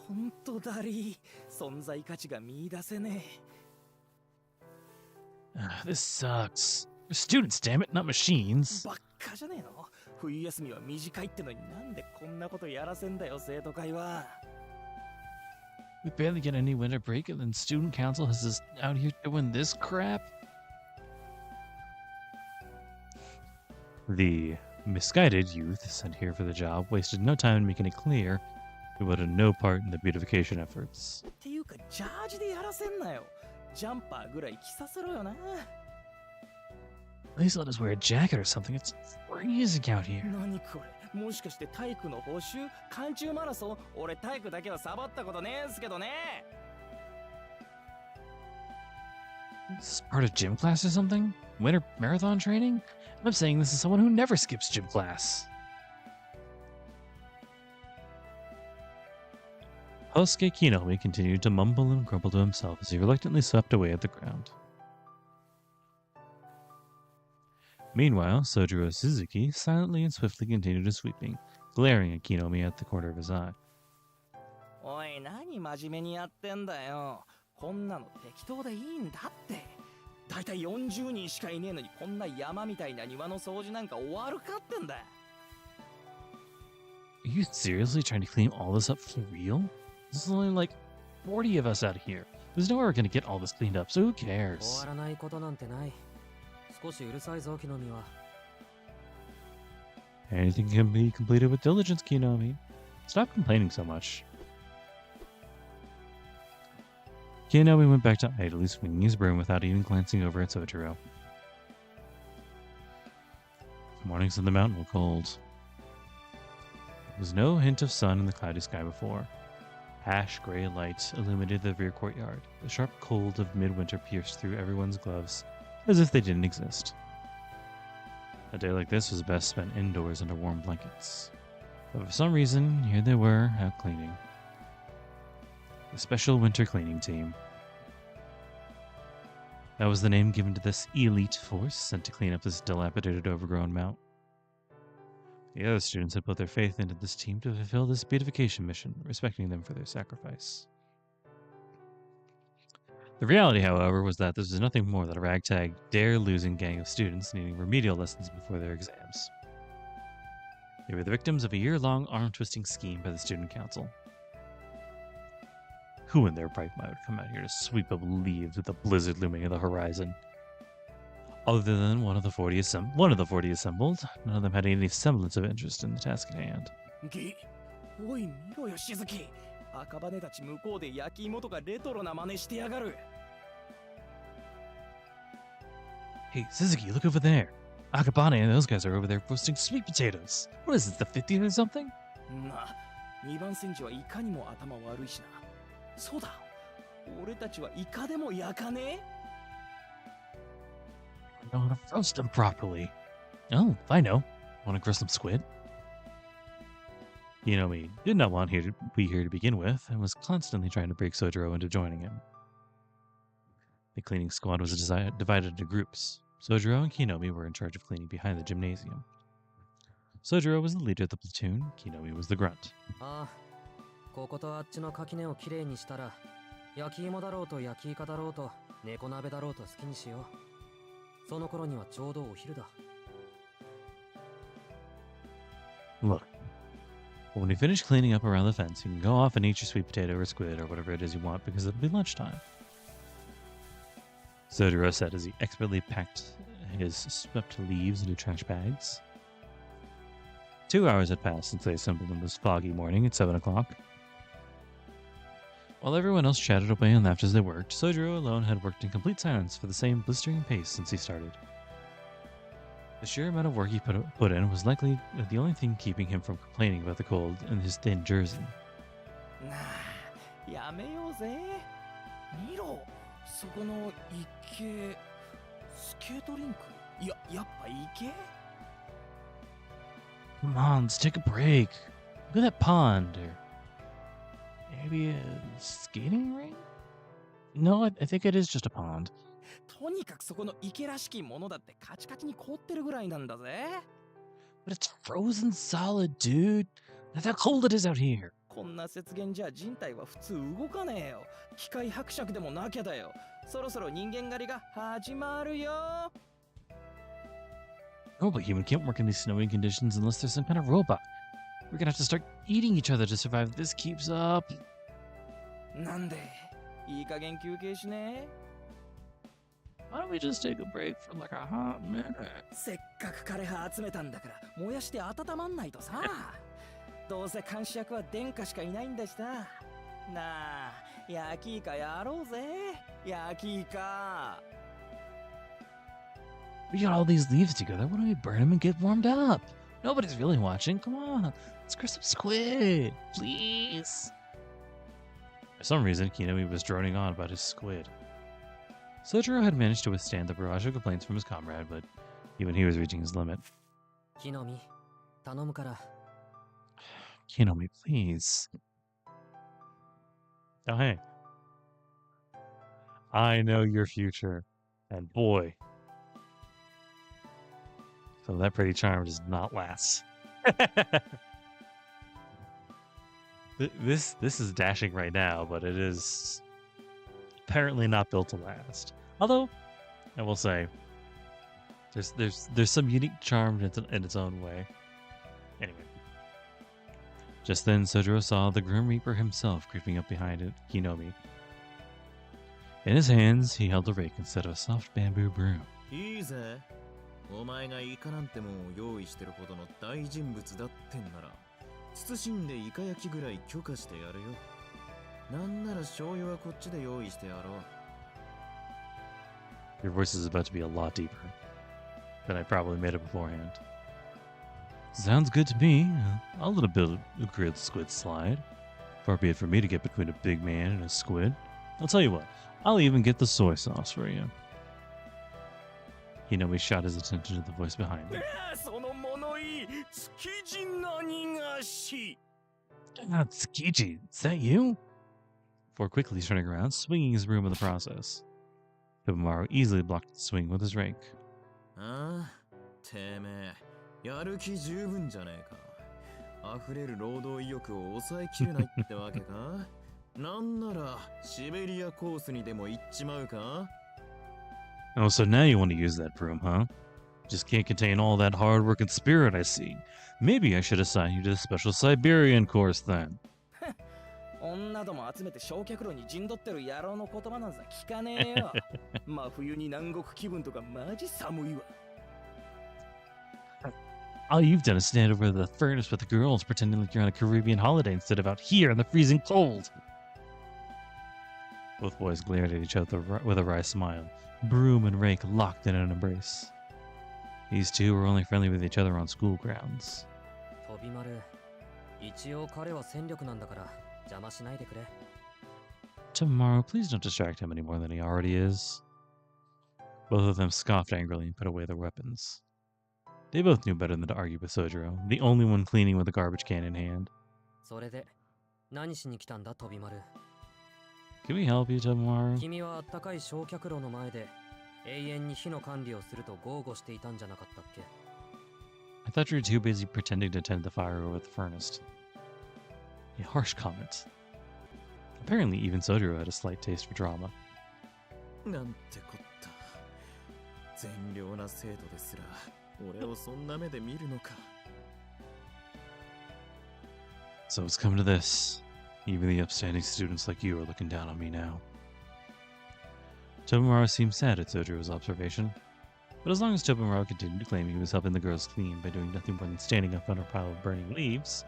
本当だり存在価値が見出せねえ
This sucks. We're students, damn it, not machines.
ばっかじゃねえの冬休みは短いってのになんでこんなことやらせんだよ生徒会は
We barely get any winter break, and then student council has us out here doing this crap? The misguided youth sent here for the job wasted no time in making it clear we would have no part in the beautification efforts.
っていうかジャージでやらせんなよジャンパーぐらい着させろよな
Please let us wear a jacket or something. It's freezing out here.
何これもしかして体育の補習寒中マラソン俺体育だけはサボったことねえんすけどね
Is this part of gym class or something? Winter marathon training? I'm saying this is someone who never skips gym class. Hosuke Kinomi continued to mumble and grumble to himself as he reluctantly swept away at the ground. Meanwhile, Sojiro Suzuki silently and swiftly continued his sweeping, glaring at Kinomi at the corner of his eye.
おい何真面目にやってんだよこんなの適当でいいんだってだいたい40人しかいねえのにこんな山みたいな庭の掃除なんか終わるかってんだ
Are you seriously trying to clean all this up for real? This is only like 40 of us out here. There's no way we're gonna get all this cleaned up, so who
終
cares?
わらないことなんてない。少しうるさいぞ、木の実は。
Anything can be completed with diligence, Kinomi. Stop complaining so much. Kinomi went back to idly swinging his broom without even glancing over at Sojiro. The mornings on the mountain were cold. There was no hint of sun in the cloudy sky before. Ash-gray light illuminated the rear courtyard. The sharp cold of midwinter pierced through everyone's gloves, as if they didn't exist. A day like this was best spent indoors under warm blankets. But for some reason, here they were, out cleaning. The Special Winter Cleaning Team. That was the name given to this elite force sent to clean up this dilapidated, overgrown mount. The other students had put their faith into this team to fulfill this beautification mission, respecting them for their sacrifice. The reality, however, was that this was nothing more than a ragtag, dare-losing gang of students needing remedial lessons before their exams. They were the victims of a year-long arm-twisting scheme by the student council. Who in their right mind would come out here to sweep up leaves with a blizzard looming at the horizon? Other than one of the 40 assembled, none of them had any semblance of interest in the task at hand.
おい見ろよしずき。赤羽たち向こうで焼き芋とかレトロな真似してやがる。
Hey, Suzuki, look over there. Akabane and those guys are over there roasting sweet potatoes. What is this, the 50th or something?
な、2番戦時はいかにも頭悪いしな。そうだ。俺たちはイカでも焼かねえ？
I know how to roast them properly. Oh, I know. Want to grill some squid? Kinomi did not want to be here to begin with, and was constantly trying to break Sojiro into joining him. The cleaning squad was divided into groups. Sojiro and Kinomi were in charge of cleaning behind the gymnasium. Sojiro was the leader of the platoon, Kinomi was the grunt.
ああ、こことあっちの垣根をきれいにしたら、焼き芋だろうと焼きイカだろうと猫鍋だろうと好きにしよう。その頃にはちょうどお昼だ。
Look, when we finish cleaning up around the fence, you can go off and eat your sweet potato or squid or whatever it is you want because it'll be lunchtime. Sojiro said as he expertly packed his swept leaves into trash bags. 2 hours had passed since they assembled on this foggy morning at 7 o'clock. While everyone else chatted away and laughed as they worked, Sojiro alone had worked in complete silence for the same blistering pace since he started. The sheer amount of work he put in was likely the only thing keeping him from complaining about the cold in his thin jersey.
なあ、やめようぜ。見ろ、そこの池、スケートリンク。やっぱ池？
Come on, let's take a break. Look at that pond, or maybe a skating rink? No, I think it is just a pond.
とにかくそこの池らしきものだってカチカチに凍ってるぐらいなんだぜ。
But it's frozen solid, dude. That's how cold it is out here.
こんな雪原じゃ人体は普通動かねえよ。機械伯爵でもなきゃだよ。そろそろ人間狩りが始まるよ。
No, but human can't work in these snowy conditions unless there's some kind of robot. We're gonna have to start eating each other to survive if this keeps up.
なんでいい加減休憩しね。
Why don't we just take a break for like a hot minute?
せっかく枯葉集めたんだから燃やして温まんないとさ。どうせ監視役は殿下しかいないんだしさ。なあ、焼きイカやろうぜ。焼きイカ。
We got all these leaves together. Why don't we burn them and get warmed up? Nobody's really watching. Come on, let's grill some squid, please. For some reason, Kinomi was droning on about his squid. Sojiro had managed to withstand the barrage of complaints from his comrade, but even he was reaching his limit.
木の実、頼むから。
Kinomi, please. Oh, hey. I know your future. And boy. So that pretty charm does not last. This is dashing right now, but it is apparently not built to last. Although, I will say, there's some unique charm in its own way. Anyway. Just then, Sojiro saw the Grim Reaper himself creeping up behind it, Kinomi. In his hands, he held a rake instead of a soft bamboo broom.
いいぜ。お前がイカなんてもんを用意してるほどの大人物だってんなら、慎んでイカ焼きぐらい許可してやるよ。なんなら醤油はこっちで用意してやろう。
Your voice is about to be a lot deeper than I probably made it beforehand. Sounds good to me. I'll let a bit of a grilled squid slide. Far be it for me to get between a big man and a squid. I'll tell you what, I'll even get the soy sauce for you. He shot his attention to the voice behind him.
その物言い、築地何がし。
Ah, Tsukiji, is that you? Before quickly turning around, swinging his broom in the process. Hibamaru easily blocked the swing with his rake.
ああ、てめえ、やる気十分じゃねえか。溢れる労働意欲を抑えきれないってわけか。なんならシベリアコースにでも行っちまうか。
Oh, so now you want to use that broom, huh? Just can't contain all that hard work and spirit I see. Maybe I should assign you to the special Siberian course then.
女ども集めて焼却炉に陣取ってる野郎の言葉なんざ聞かねえよ。真冬に南国気分とかマジ寒いわ。
All you've done is stand over the furnace with the girls, pretending like you're on a Caribbean holiday instead of out here in the freezing cold. Both boys glared at each other with a wry smile. Broom and rake locked in an embrace. These two were only friendly with each other on school grounds.
飛び丸、一応彼は戦力なんだから邪魔しないでくれ。
Tomorrow, please don't distract him any more than he already is. Both of them scoffed angrily and put away their weapons. They both knew better than to argue with Sojiro, the only one cleaning with a garbage can in hand.
それで何しに来たんだ飛び丸。
Can we help you, Tomorrow?
君はあったかい焼却炉の前で永遠に火の管理をすると豪語していたんじゃなかったっけ。
I thought you were too busy pretending to tend the fire over the furnace. A harsh comment. Apparently, even Sojiro had a slight taste for drama.
なんてこった。善良な生徒ですら俺をそんな目で見るのか。
So it's come to this. Even the upstanding students like you are looking down on me now. Tobimaru seemed sad at Sojiro's observation, but as long as Tobimaru continued to claim he was helping the girls clean by doing nothing more than standing up on a pile of burning leaves,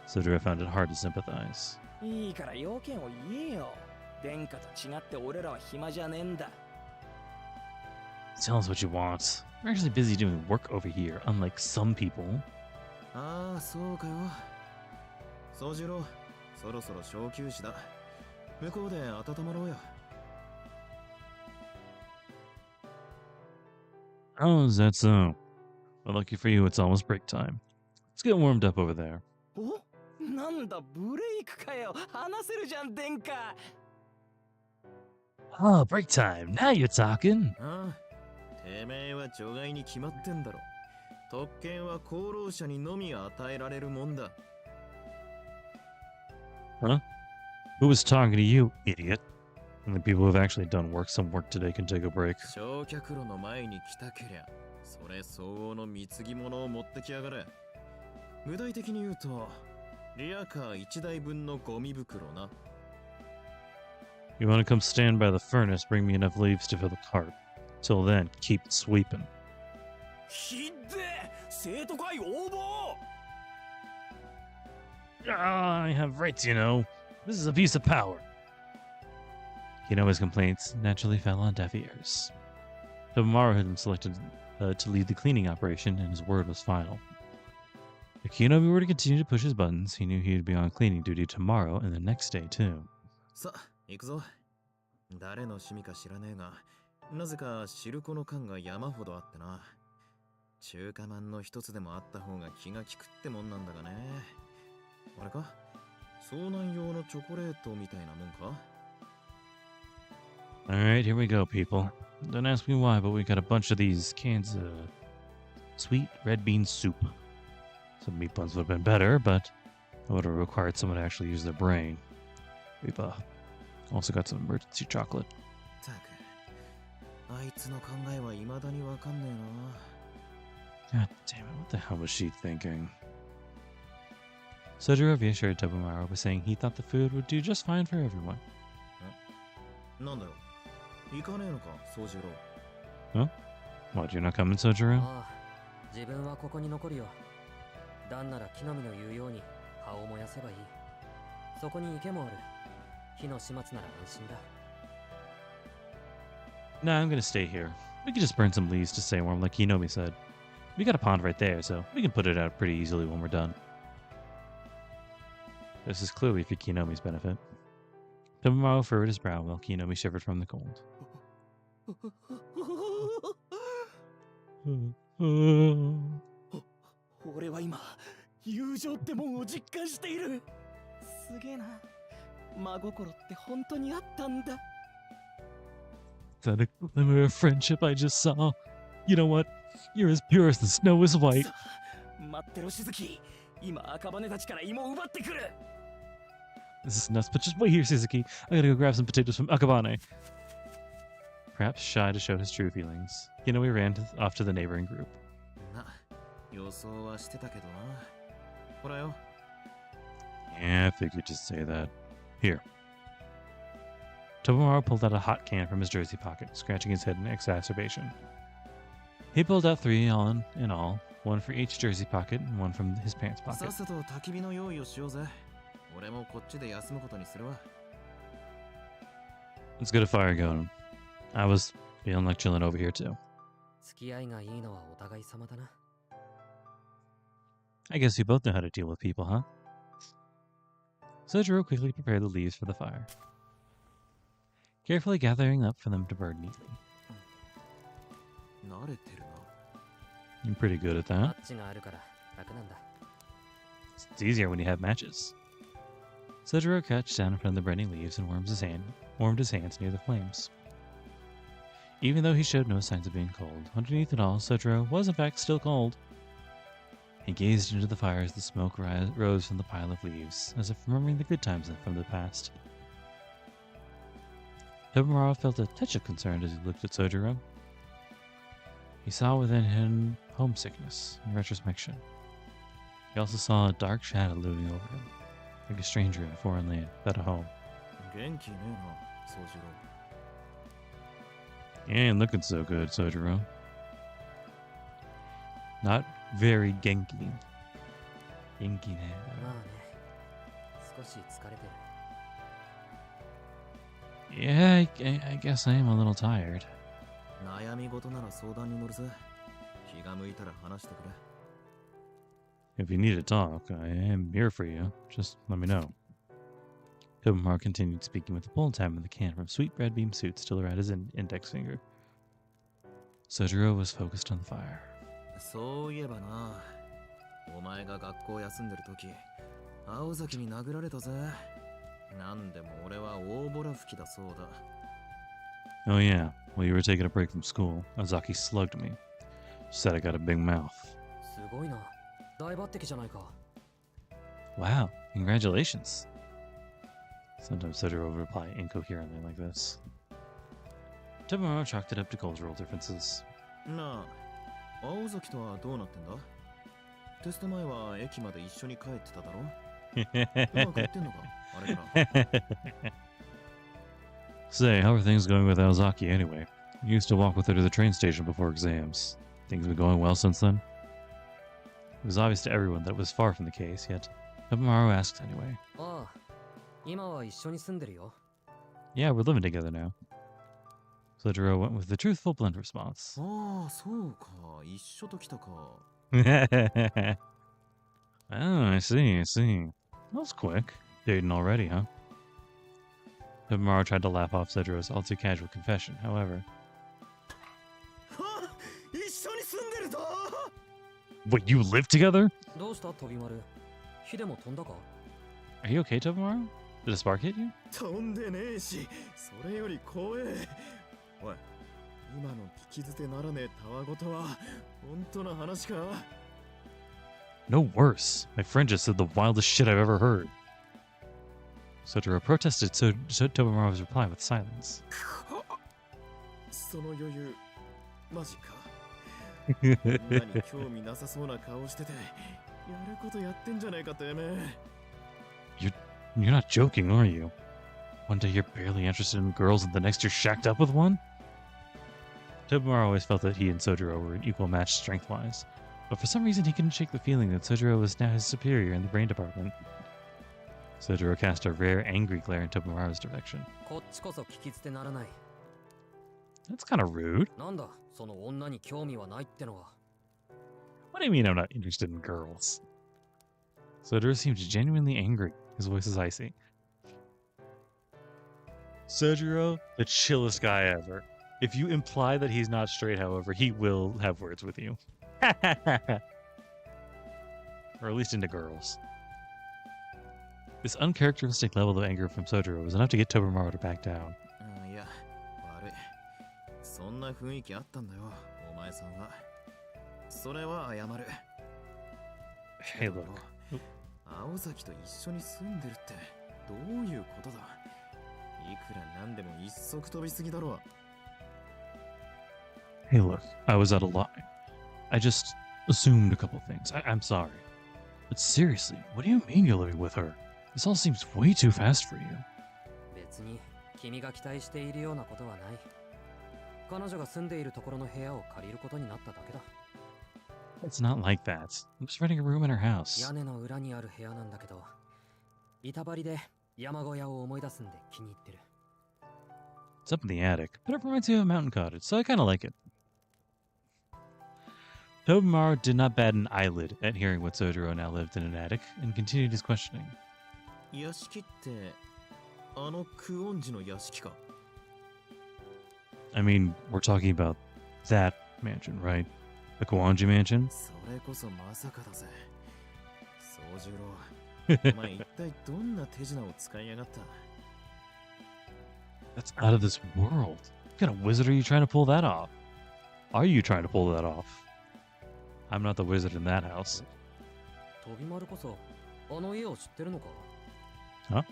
Sojiro found it hard to sympathize.
いいから要件を言えよ。殿下と違って俺らは暇じゃねえんだ。
Tell us what you want. We're actually busy doing work over here, unlike some people.
ああ、そうかよ。宗次郎、そろそろ小休止だ。向こうで温まろうよ。
Oh, is that so? Well, lucky for you, it's almost break time. Let's get warmed up over there.
お、なんだブレイクかよ。話せるじゃん殿下。
Oh, break time. Now you're talking.
ああ、てめえは除外に決まってんだろ。特権は功労者にのみ与えられるもんだ。
Huh? Who was talking to you, idiot? Only people who've actually done some work today can take a break.
焼却炉の前に来たけりゃ、それ相応の貢ぎ物を持ってきやがれ。具体的に言うと、リアカー1台分のゴミ袋な。
You want to come stand by the furnace, bring me enough leaves to fill the cart. Till then, keep it sweeping.
ひでえ、生徒会応募。
Ah, I have rights, you know. This is a piece of power. Hinoma's complaints naturally fell on deaf ears. Tobimaru had been selected to lead the cleaning operation, and his word was final. If Kinobi were to continue to push his buttons, he knew he would be on cleaning duty tomorrow and the next day, too.
さあ、行くぞ。誰の趣味か知らねえが、なぜか汁粉の缶が山ほどあってな。中華まんの一つでもあった方が気が利くってもんなんだがね。あれか？遭難用のチョコレートみたいなもんか？
Alright, here we go, people. Don't ask me why, but we got a bunch of these cans of sweet red bean soup. Some meat buns would have been better, but it would have required someone to actually use their brain. We've also got some emergency chocolate.
たく、あいつの考えは未だにわかんねえな。
God damn it, what the hell was she thinking? Sojiro reassured Tobimaru by saying he thought the food would do just fine for everyone.
なんだよ、行かねえのか、宗次郎。
What, you're not coming, Sojiro?
ああ、自分はここに残るよ。なんなら木の実の言うように葉を燃やせばいい。そこに池もある。火の始末なら安心だ。
Nah, I'm gonna stay here. We could just burn some leaves to stay warm, like Hinomi said. We got a pond right there, so we can put it out pretty easily when we're done. This is clearly for Kinomi's benefit. Tomomaru furrowed his brow while Kinomi shivered from the cold.
俺は今友情ってもんを実感している。すげえな。真心って本当にあったんだ。
That a glimmer of friendship I just saw. You know what? You're as pure as the snow is white.
さあ待ってろしずき。今赤羽たちから芋を奪ってくる。
This is nuts, but just wait here, Suzuki. I gotta go grab some potatoes from Akabane. Perhaps shy to show his true feelings, Kinomi ran off to the neighboring group.
な、予想はしてたけどな。ほらよ。
Yeah, I figured you'd say that. Here. Tomomaru pulled out a hot can from his jersey pocket, scratching his head in exacerbation. He pulled out 3 in all, 1 for each jersey pocket and 1 from his pants
さ
pocket.
っさと焚き火の用意をしようぜ。俺もこっちで休むことにするわ。
Let's get a fire going. I was feeling like chilling over here too.
付き合いがいいのはお互い様だな。
I guess you both know how to deal with people, huh? Sojiro quickly prepared the leaves for the fire, carefully gathering up for them to burn neatly.
慣れてるな。
You're pretty good at
マ
that.
ッチがあるから楽なんだ。
It's easier when you have matches. Sojiro crouched down in front of the burning leaves and warmed his hands near the flames. Even though he showed no signs of being cold, underneath it all, Sojiro was in fact still cold. He gazed into the fire as the smoke rose from the pile of leaves, as if remembering the good times from the past. Tomomaru felt a touch of concern as he looked at Sojiro. He saw within him homesickness and retrospection. He also saw a dark shadow looming over him, like a stranger in a foreign land without a home.
元気ねえな、宗次郎。
You ain't looking so good, Sojiro. Not very Genki. Genki ne.
まあね、少し疲れてる。
Yeah, I guess I am a little tired.
悩み事なら相談に乗るぜ。気が向いたら話してくれ。
If you need to talk, I am here for you. Just let me know. Tomomaru continued speaking with the pull tab of the can from sweet bread beam suit still around his index finger. Sojiro was focused on the fire.
そういえばな、お前が学校休んでる時、青崎に殴られたぜ。なんでも俺は大ボラ吹きだそうだ。
Oh yeah, while you were taking a break from school, Ozaki slugged me. She said I got a big mouth.
すごいな。大抜擢じゃないか。
Wow, congratulations. Sometimes Sojiro would reply incoherently like this. Tomomaru chalked it up to cultural differences.
なあ、青崎とはどうなってんだ？テスト前は駅まで一緒に帰ってただろ？うまくいってんのか？あれから。
Say, how are things going with Ozaki anyway? You used to walk with her to the train station before exams. Things been going well since then? It was obvious to everyone that it was far from the case, yet Tomomaru asked anyway.
ああ、今は一緒に住んでるよ。
Yeah, we're living together now. Sojiro went with the truthful blunt response.
ああ、そうか。一緒と来たか。
Oh, I see. That was quick. Dating already, huh? Tomomaru tried to laugh off Sojiro's all-too-casual confession, however.
一緒に住んでるぞ。
Wait, you live together?
どうした飛び丸。火でも飛んだか？
Are you okay, Tomomaru? Did a spark hit you?
飛んでねえし、それより怖え。おい、今の聞き捨てならねえたわごとは本当の話か？
No worse. My friend just said the wildest shit I've ever heard. Sojiro protested Tomomaru's reply with silence.
その余裕、マジか。女に興味なさそうな顔してて、やることやってんじゃないかてめえ。
You're not joking, are you? One day you're barely interested in girls, and the next you're shacked up with one? Tobimaro always felt that he and Sojiro were an equal match strength-wise, but for some reason he couldn't shake the feeling that Sojiro was now his superior in the brain department. Sojiro cast a rare, angry glare in Tobimaro's direction.
こっちこそ聞き捨てならない。
That's kind of rude.
なんだ、その女に興味はないってのは。
What do you mean I'm not interested in girls? Sojiro seemed genuinely angry. His voice is icy. Sojiro, the chillest guy ever. If you imply that he's not straight, however, he will have words with you. Or at least into girls. This uncharacteristic level of anger from Sojiro was enough to get Tobimaro to back down.
いや、悪い。そんな雰囲気あったんだよ、お前さんは。それは謝る。
Hey, look.
青崎と一緒に住んでるってどういうことだ。いくらなんでも一足飛びすぎだろ。
Hey, look. I was out of line. I just assumed a couple things. I'm sorry. But seriously, what do you mean you're living with her? This all seems way too fast for you.
別に君が期待しているようなことはない。彼女が住んでいるところの部屋を借りることになっただけだ。
It's not like that. I'm just renting a room in her house.
屋根の裏にある部屋なんだけど、板張りで山小屋を思い出すんで気に入ってる。
It's up in the attic, but it reminds me of a mountain cottage, so I kind of like it. Tobimaro did not bat an eyelid at hearing what Sojiro now lived in an attic, and continued his questioning.
屋敷ってあのクオンジの屋敷か。
I mean, we're talking about that mansion, right? The Kawanji mansion?
それこそまさかだぜ。宗十郎、お前一体どんな手品を使いやがった？
That's out of this world. What kind of wizard are you trying to pull that off? Are you trying to pull that off? I'm not the wizard in that house.
飛び丸こそあの家を知ってるのか？
Huh?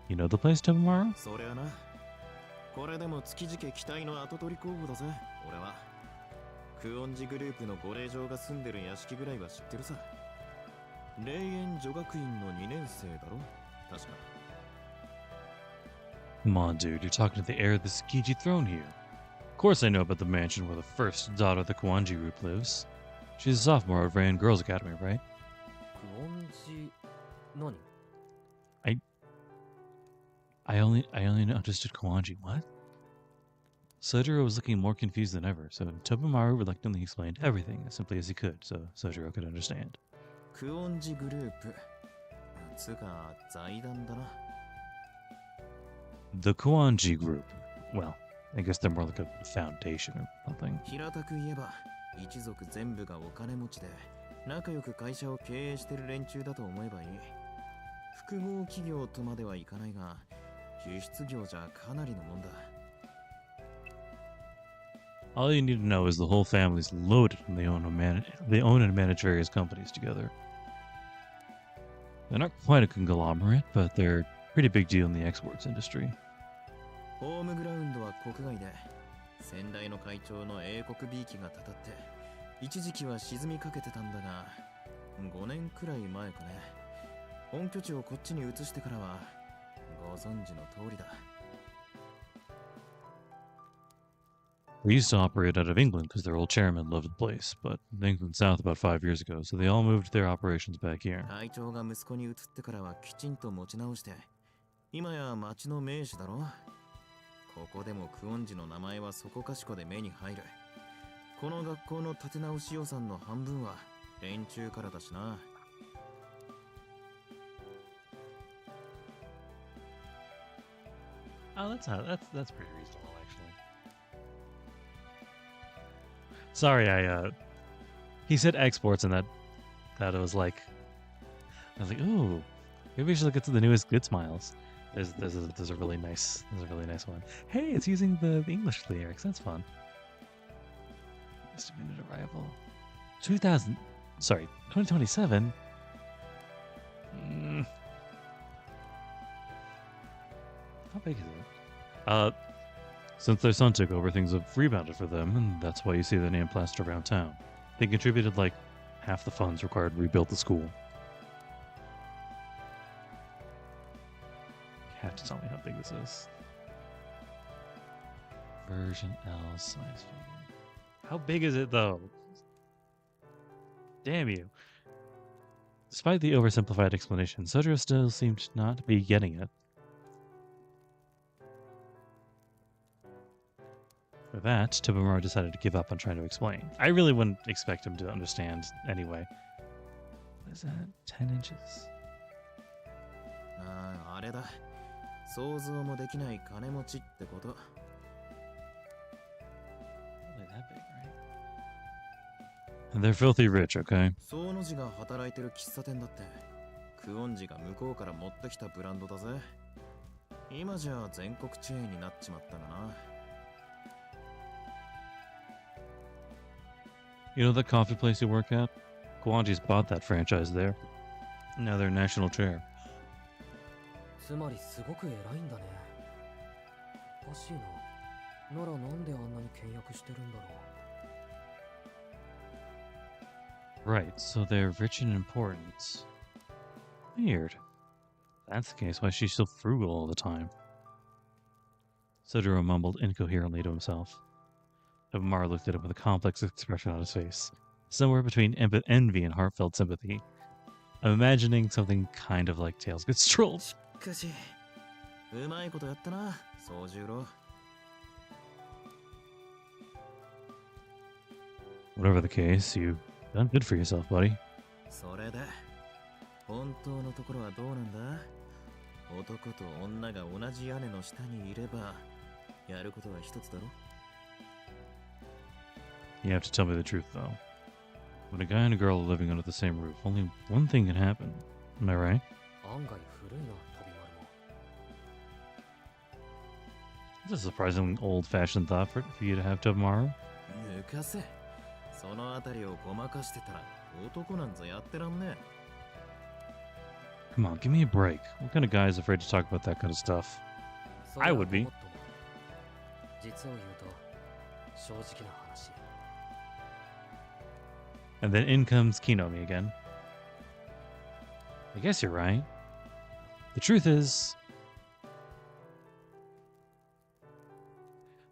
You know the place, Tobimaro?
そりゃな。これでも築地家期待の跡取り候補だぜ。俺はクオンジグループのご令嬢が住んでる屋敷ぐらいは知ってるさ。霊園女学院の2年生だろ？確か。
Come on, dude. You're talking to the heir of the Tsukiji throne here. Of course I know about the mansion where the first daughter of the Kawanji group lives. She's a sophomore at Rayan Girls Academy, right?
クオンジ何？
I only understood Kawanji. What? Sojiro was looking more confused than ever, so Tobimaro reluctantly explained everything as simply as he could, so Sojiro could understand.
クオンジグループ。つうか財団だな。
The Kawanji group. Well, I guess they're more like a foundation or something.
平たく言えば一族全部がお金持ちで仲良く会社を経営してる連中だと思えばいい。複合企業とまではいかないが輸出業じゃかなりのもんだ。
All you need to know is the whole family's loaded and they own and manage various companies together. They're not quite a conglomerate, but they're a pretty big deal in the exports industry.
ホームグラウンドは国外で先代の会長の英国 B 機がたたって一時期は沈みかけてたんだが5年くらい前かね。本拠地をこっちに移してからはご存知の通りだ。
They used to operate out of England because their old chairman loved the place, but things went south about 5 years ago, so they all moved their operations back here.
会長が息子に移ってからはきちんと持ち直して今や町の名士だろ。ここでもクオンジの名前はそこかしこで目に入る。この学校の立て直し予算の半分は連中からだしな。
Oh, that's pretty reasonable, actually. Sorry, he said exports, and that I was like, ooh, maybe we should look at the newest Good Smiles. There's a really nice one. Hey, it's using the English lyrics. That's fun. Estimated arrival, 2027. How big is it? Since their son took over, things have rebounded for them, and that's why you see their name plastered around town. They contributed like half the funds required to rebuild the school. have to tell me how big this is. Version L size figure. How big is it though? Damn you. Despite the oversimplified explanation, Sojiro still seemed not to be getting it. For that, Tobimaro decided to give up on trying to explain. I really wouldn't expect him to understand anyway. What is that? 10 inches?
あれだ。想像もできない金持ちってこと。
Really that big, right? They're filthy rich, okay?
ソーノジが働いてる喫茶店だって。クオンジが向こうから持ってきたブランドだぜ。今じゃ全国チェーンになっちまったがな。
You know the coffee place you work at? Kawanji's bought that franchise there. Now they're national chair.
つまりすごく偉いんだね。おかしいな。ならなんであんなに倹約してるんだろう。
Right, so they're rich and important. Weird. That's the case, why she's so frugal all the time. Sojiro mumbled incoherently to himself. Tobimaro looked at him with a complex expression on his face, somewhere between envy and heartfelt sympathy. I'm imagining something kind of like Tails gets trolled.
しかし、うまいことやったな、宗十郎。
Whatever the case, you've done good for yourself, buddy.
それで、本当のところはどうなんだ？男と女が同じ屋根の下にいれば、やることは一つだろ？
You have to tell me the truth, though. When a guy and a girl are living under the same roof, only one thing can happen. Am I right?
案外古いな、飛び丸も。
That's a surprisingly old-fashioned thought for you to have, Tobimaro.
抜かせ。そのあたりをごまかしてたら、男なんざやってらんねえ。
Come on, give me a break. What kind of guy is afraid to talk about that kind of stuff? I would be.
実を言うと、正直な話。
And then in comes Kinomi again. I guess you're right. The truth is,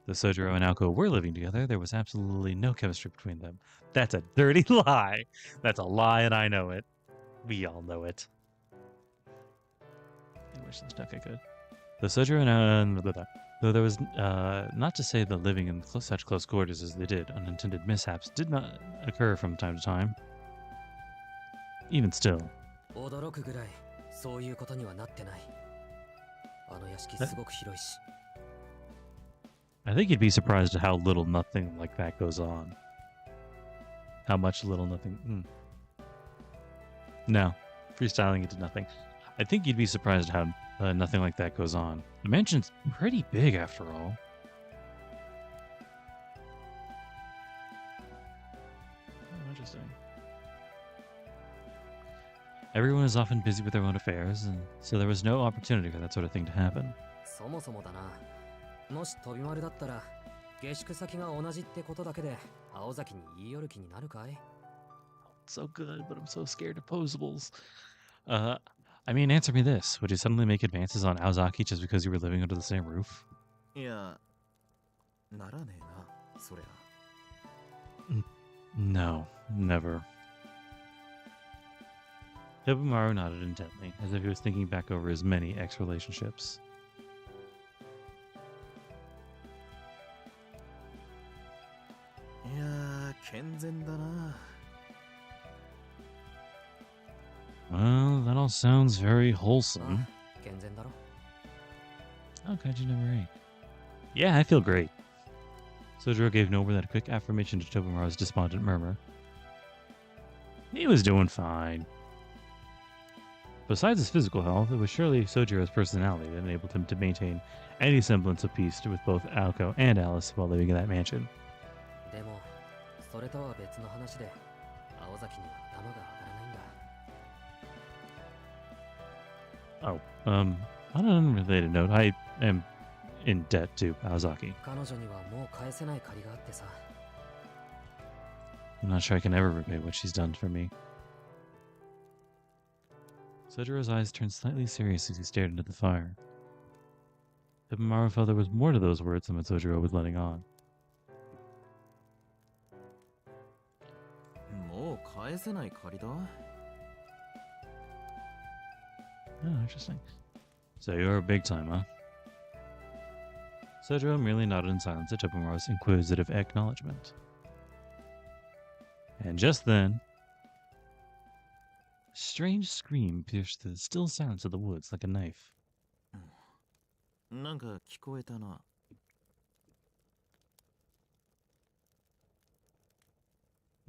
though Sojiro and Aoko were living together, there was absolutely no chemistry between them. That's a dirty lie. That's a lie, and I know it. We all know it. I wish this okay, good. Though Sojiro and though there was not to say that living in such close quarters as they did, unintended mishaps did not occur from time to time. Even still.
驚くぐらい、そういうことにはなってない。あの屋敷すごく広いし。
I think you'd be surprised at how little nothing like that goes on. How much little nothing. No, freestyling it to nothing. I think you'd be surprised at how nothing like that goes on. The mansion's pretty big after all. Oh, interesting. Everyone is often busy with their own affairs, and so there was no opportunity for that sort of thing to happen.
そもそもだな。もし飛び丸だったら、下宿先が同じってことだけで、青崎に言い寄る気になるかい？
So good, but I'm so scared of posables. I mean, answer me this. Would you suddenly make advances on Aozaki just because you were living under the same roof?
いや、ならねえな、そりゃ。
No, never. Tobimaro nodded intently, as if he was thinking back over his many ex-relationships.
Yeah, 健全だな。
Well, that all sounds very wholesome.
健全だろ。
How could you never eat? Yeah, I feel great. Sojiro gave no more than a quick affirmation to Tobimaro's despondent murmur. He was doing fine. Besides his physical health, it was surely Sojiro's personality that enabled him to maintain any semblance of peace with both Aoko and Alice while living in that mansion.
でも、それとは別の話で、青崎には頭が上がらないんだ。
Oh, on an unrelated note, I am in debt to Aozaki.
彼女にはもう返せない借りがあってさ。
I'm not sure I can ever repay what she's done for me. Sojiro's eyes turned slightly serious as he stared into the fire. Tomorrow felt there was more to those words than what Sojiro was letting on.
もう返せない借りだ。
Oh, interesting. So you're big time, huh? Sojiro merely nodded in silence at Tobimura's inquisitive acknowledgement. And just then, a strange scream pierced the still silence of the woods like a knife.
なんか聞こえたな。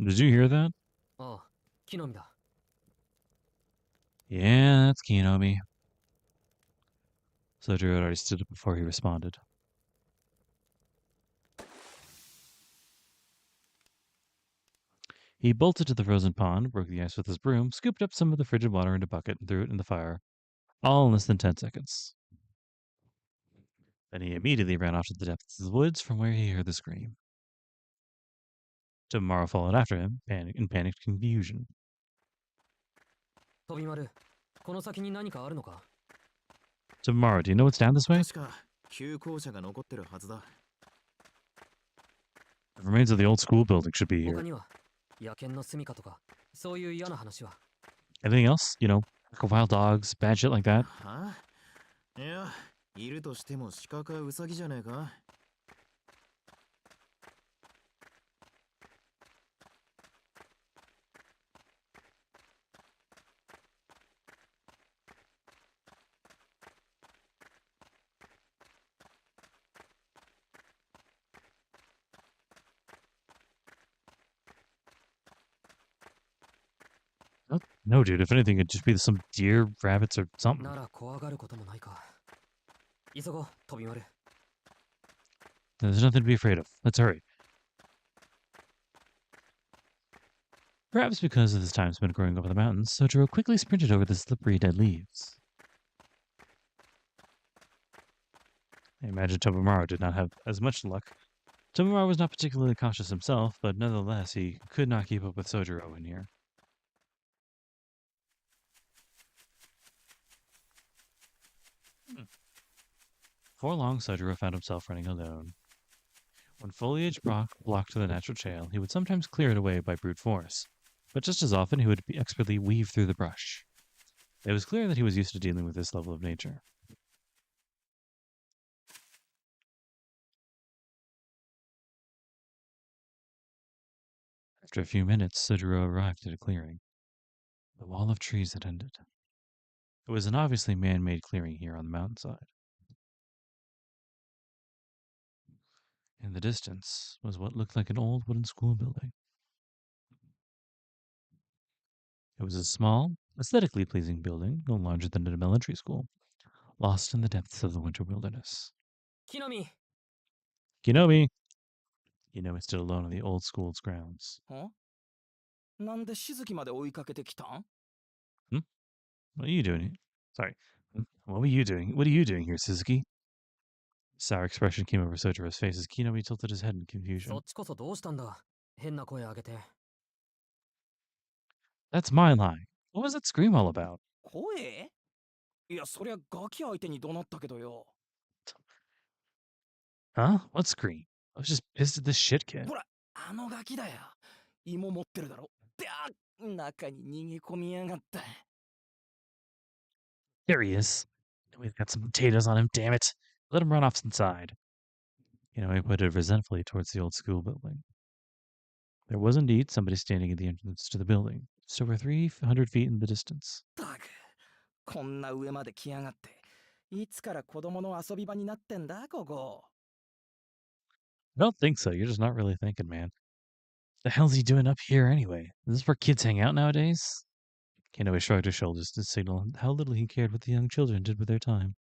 Did you hear that?
ああ、木の実だ。
Yeah, that's Kinomi. Sojiro had already stood up before he responded. He bolted to the frozen pond, broke the ice with his broom, scooped up some of the frigid water into a bucket, and threw it in the fire, all in less than 10 seconds. Then he immediately ran off to the depths of the woods from where he heard the scream. Tomorrow followed after him, in panicked confusion.
飛び丸、この先に何かあるのか？
Tomorrow, do you know what's down this way?
確か旧校舎が残ってるはずだ。
The remains of the old school building should be
他
here.
には野犬の住処とかそういう嫌な話は？
Anything else? You know, like wild dogs, bad shit like that?
はあ、いや、いるとしても鹿かウサギじゃねえか。
No, dude. If anything, it'd just be some deer, rabbits, or something.
なら怖がることもないか。急ごう、飛び丸。
There's nothing to be afraid of. Let's hurry. Perhaps because of his time spent growing up in the mountains, Sojiro quickly sprinted over the slippery dead leaves. I imagine Tobimaro did not have as much luck. Tobimaro was not particularly cautious himself, but nonetheless, he could not keep up with Sojiro in here. Before long, Sojiro found himself running alone. When foliage blocked the natural trail, he would sometimes clear it away by brute force, but just as often he would expertly weave through the brush. It was clear that he was used to dealing with this level of nature. After a few minutes, Sojiro arrived at a clearing. The wall of trees had ended. It was an obviously man-made clearing here on the mountainside. In the distance was what looked like an old wooden school building. It was a small, aesthetically pleasing building, no larger than an elementary school, lost in the depths of the winter wilderness.
木の実。
Kinomi! Kinomi stood alone on the old school's grounds.
んなんでしずきまで追いかけてきたん？
What are you doing here? Sorry. What were you doing? What are you doing here, Suzuki? A sour expression came over Sojiro's face as Kinomi tilted his head in
そ
confusion.
っちこそどうしたんだ？変な声上げて。
That's my line. What was that scream all about?
声？いや、そりゃガキ相手に怒鳴ったけどよ。
Huh? What scream? I was just pissed at this shit kid.
ほら、あのガキだよ。芋持ってるだろ。であ、中に逃げ込みやがった。
There he is. We've got some potatoes on him, damn it. Let him run off inside. Kinomi pointed resentfully towards the old school building. There was indeed somebody standing at the entrance to the building, just over 300 feet in the distance.
たく、こんな上まで来やがって。いつから子供の遊び場になってんだ、ここ。
I don't think so. You're just not really thinking, man. The hell's he doing up here anyway? Is this where kids hang out nowadays? Kanoe shrugged his shoulders to signal how little he cared what the young children did with their time.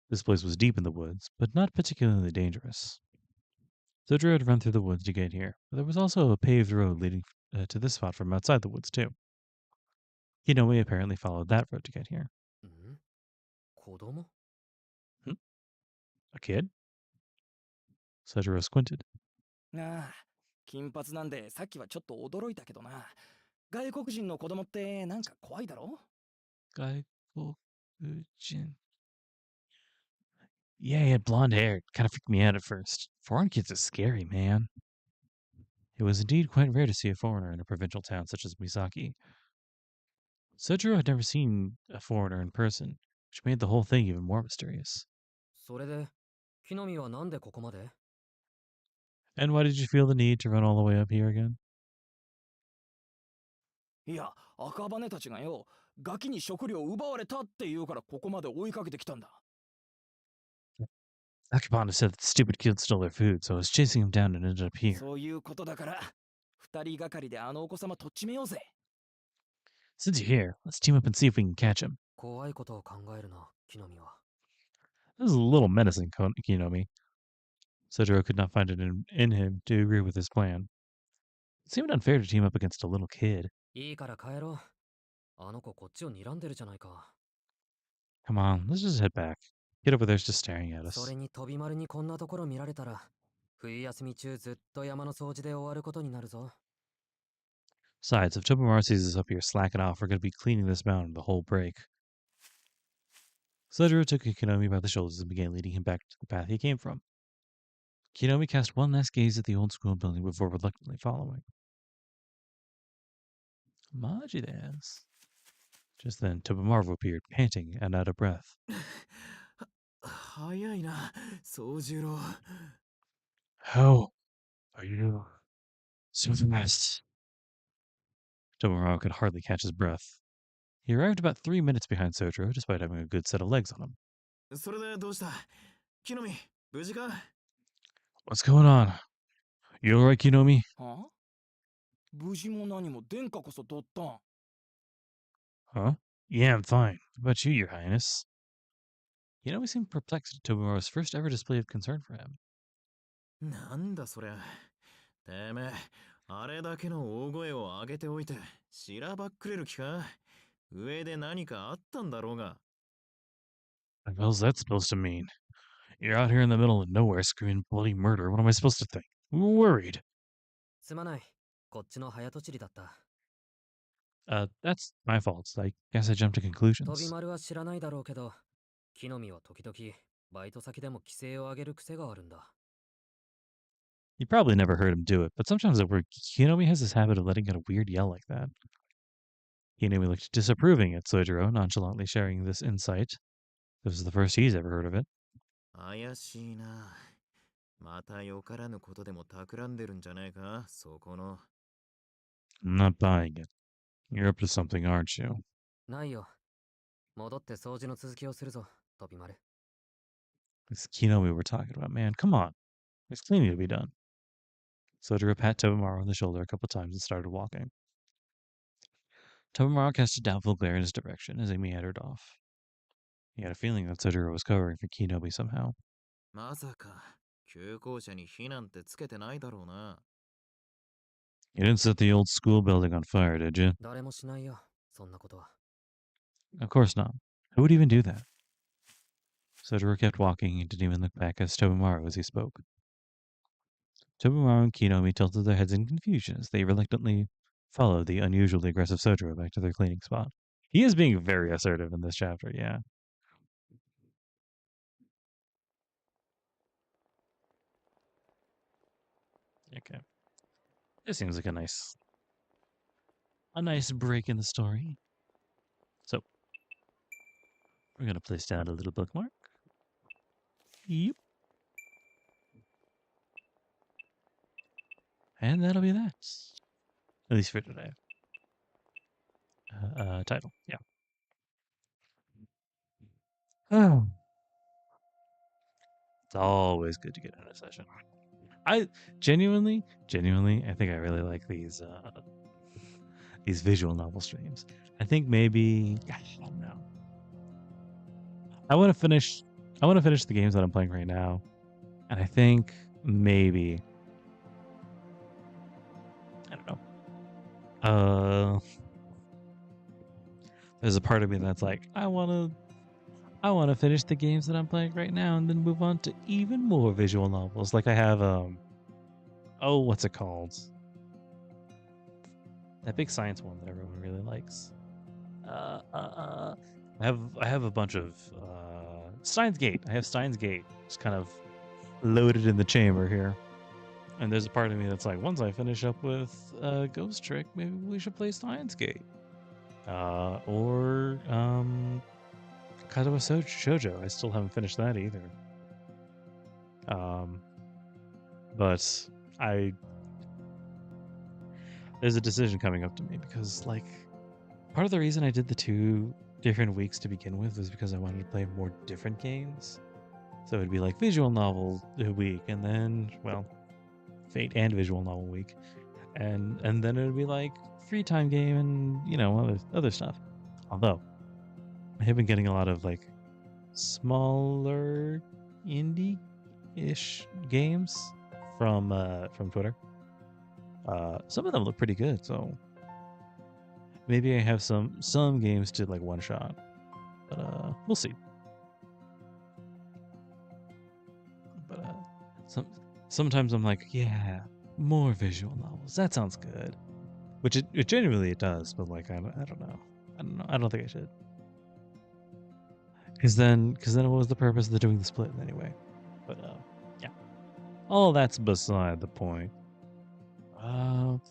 This place was deep in the woods, but not particularly dangerous. Sojiro had run through the woods to get here, but there was also a paved road leading to this spot from outside the woods, too. Kinoe apparently followed that road to get here.
ん？子供？
A kid? Sojiro squinted.
ああ、金髪なんでさっきはちょっと驚いたけどな。外国人の子供ってなんか怖いだろ？
Gaikokujin. Yeah, he had blonde hair. Kind of freaked me out at first. Foreign kids are scary, man. It was indeed quite rare to see a foreigner in a provincial town such as Misaki. Sojiro had never seen a foreigner in person, which made the whole thing even more mysterious.
それで木の実はなんでここまで？
And why did you feel the need to run all the way up here again?
いや、赤羽たちがよ、ガキに食料奪われたって言うからここまで追いかけてきたんだ。
Akabana said that the stupid kid stole their food, so I was chasing him down and ended up here.
そういうことだから、二人がかりであのお子様とっちめようぜ。
Since you're here, let's team up and see if we can catch him.
怖いことを考えるな、木の実は。
This is a little menacing, Kinomi. Sojiro could not find it in him to agree with his plan. It seemed unfair to team up against a little kid.
いいから帰ろう。あの子こっちを睨んでるじゃないか。
Come on, let's just head back. Kid over there's just staring at
そ
us.
れに飛び丸にこんなところ見られたら、冬休み中ずっと山の掃除で終わることになるぞ。
Besides, if Tobimaro sees us up here slacking off, we're going to be cleaning this mountain the whole break. Sojiro took Kinomi by the shoulders and began leading him back to the path he came from. Kinomi cast one last gaze at the old school building before reluctantly following. Majidas. Just then, Tobimaro appeared, panting and out of breath.
早いな、宗十郎。
How are you so fast? Tobimaro could hardly catch his breath. He arrived about 3 minutes behind Sojiro, despite having a good set of legs on him.
それでどうした？木の実、無事か？
What's going on? You alright, Kinomi?
はあ、無事も何も殿下こそ取ったん。
Huh? Yeah, I'm fine. What about you, Your Highness? Kinomi seemed perplexed at Tobimaro's first ever display of concern for him.
なんだそりゃ。てめえ、あれだけの大声を上げておいて、しらばっくれる気か？上で何かあったんだろうが。
What the hell's that supposed to mean? You're out here in the middle of nowhere screaming bloody murder. What am I supposed to think? I'm worried.
すまない。こっちの早とちりだった。
That's my fault. I guess I jumped to
飛び
conclusions.
丸は知らないだろうけど、木の実は時々バイト先でも規制を上げる癖があるんだ。
You probably never heard him do it, but sometimes at work, Kinomi has this habit of letting out a weird yell like that. Kinomi looked disapproving at Sojiro, nonchalantly sharing this insight. This was the first he's ever heard of it.
怪しいな。またよからぬことでも企んでるんじゃねえか、そこの。
I'm not buying it. You're up to something, aren't you?
ないよ。戻って掃除の続きをするぞ、飛び丸。
It's Kinomi we're talking about, man. Come on. There's cleaning to be done. Sojiro pat Tobimaro on the shoulder a couple times and started walking. Tobimaro cast a doubtful glare in his direction as he meandered off. He had a feeling that Sojiro was covering for Kinomi somehow.
まさか、旧校舎に火なんてつけてないだろうな。
You didn't set the old school building on fire, did you?
誰もしないよ、そんなことは。
Of course not. Who would even do that? Sojiro kept walking and didn't even look back at Tobimaro as he spoke. Tobimaro and Kinomi tilted their heads in confusion as they reluctantly followed the unusually aggressive Sojiro back to their cleaning spot. He is being very assertive in this chapter, yeah. Okay. This seems like a nice break in the story. So, we're gonna place down a little bookmark. Yep. And that'll be that. At least for today. Title, yeah. Oh. It's always good to get in a session. I genuinely, I think I really like these visual novel streams. I think maybe, I don't know. I want to finish the games that I'm playing right now, and I think maybe, I don't know. There's a part of me that's like, I want to finish the games that I'm playing right now and then move on to even more visual novels. Like I have what's it called? That big science one that everyone really likes. I have a bunch of Steins Gate. I have Steins Gate. It's kind of loaded in the chamber here. And there's a part of me that's like, once I finish up with Ghost Trick, maybe we should play Steins Gate. Or Kaizawa Shoujo. I still haven't finished that either. But there's a decision coming up to me because, like, part of the reason I did the 2 different weeks to begin with was because I wanted to play more different games. So it'd be like visual novel week, and then, well, Fate and visual novel week, and then it'd be like free time game and, you know, other stuff. Although I have been getting a lot of like smaller indie-ish games from Twitter. Some of them look pretty good, so maybe I have some games to like one shot, but we'll see. But sometimes I'm like, yeah, more visual novels. That sounds good. Which it genuinely it does, but like I don't know. I don't think I should. Because then what was the purpose of doing the split anyway? But yeah, all that's beside the point.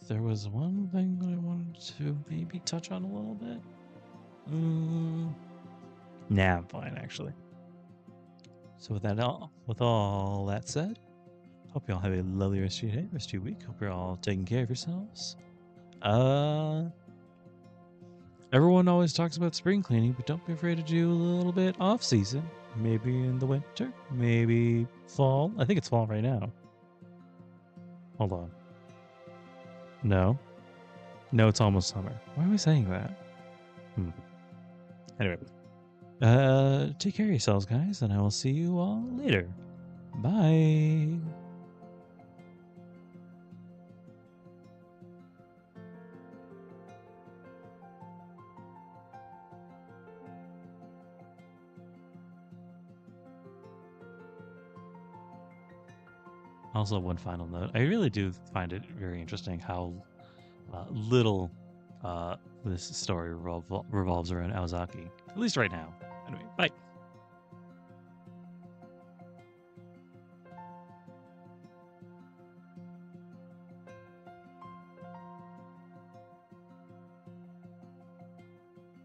There was one thing that I wanted to maybe touch on a little bit. Nah, I'm fine actually. So with all that said, hope you all have a lovely rest of your day, rest of your week. Hope you're all taking care of yourselves. Everyone always talks about spring cleaning, but don't be afraid to do a little bit off season. Maybe in the winter, maybe fall. I think it's fall right now. Hold on. No, it's almost summer. Why am I saying that? Anyway, take care of yourselves, guys, and I will see you all later. Bye. Also, one final note. I really do find it very interesting how little this story revolves around Aozaki. At least right now. Anyway, bye.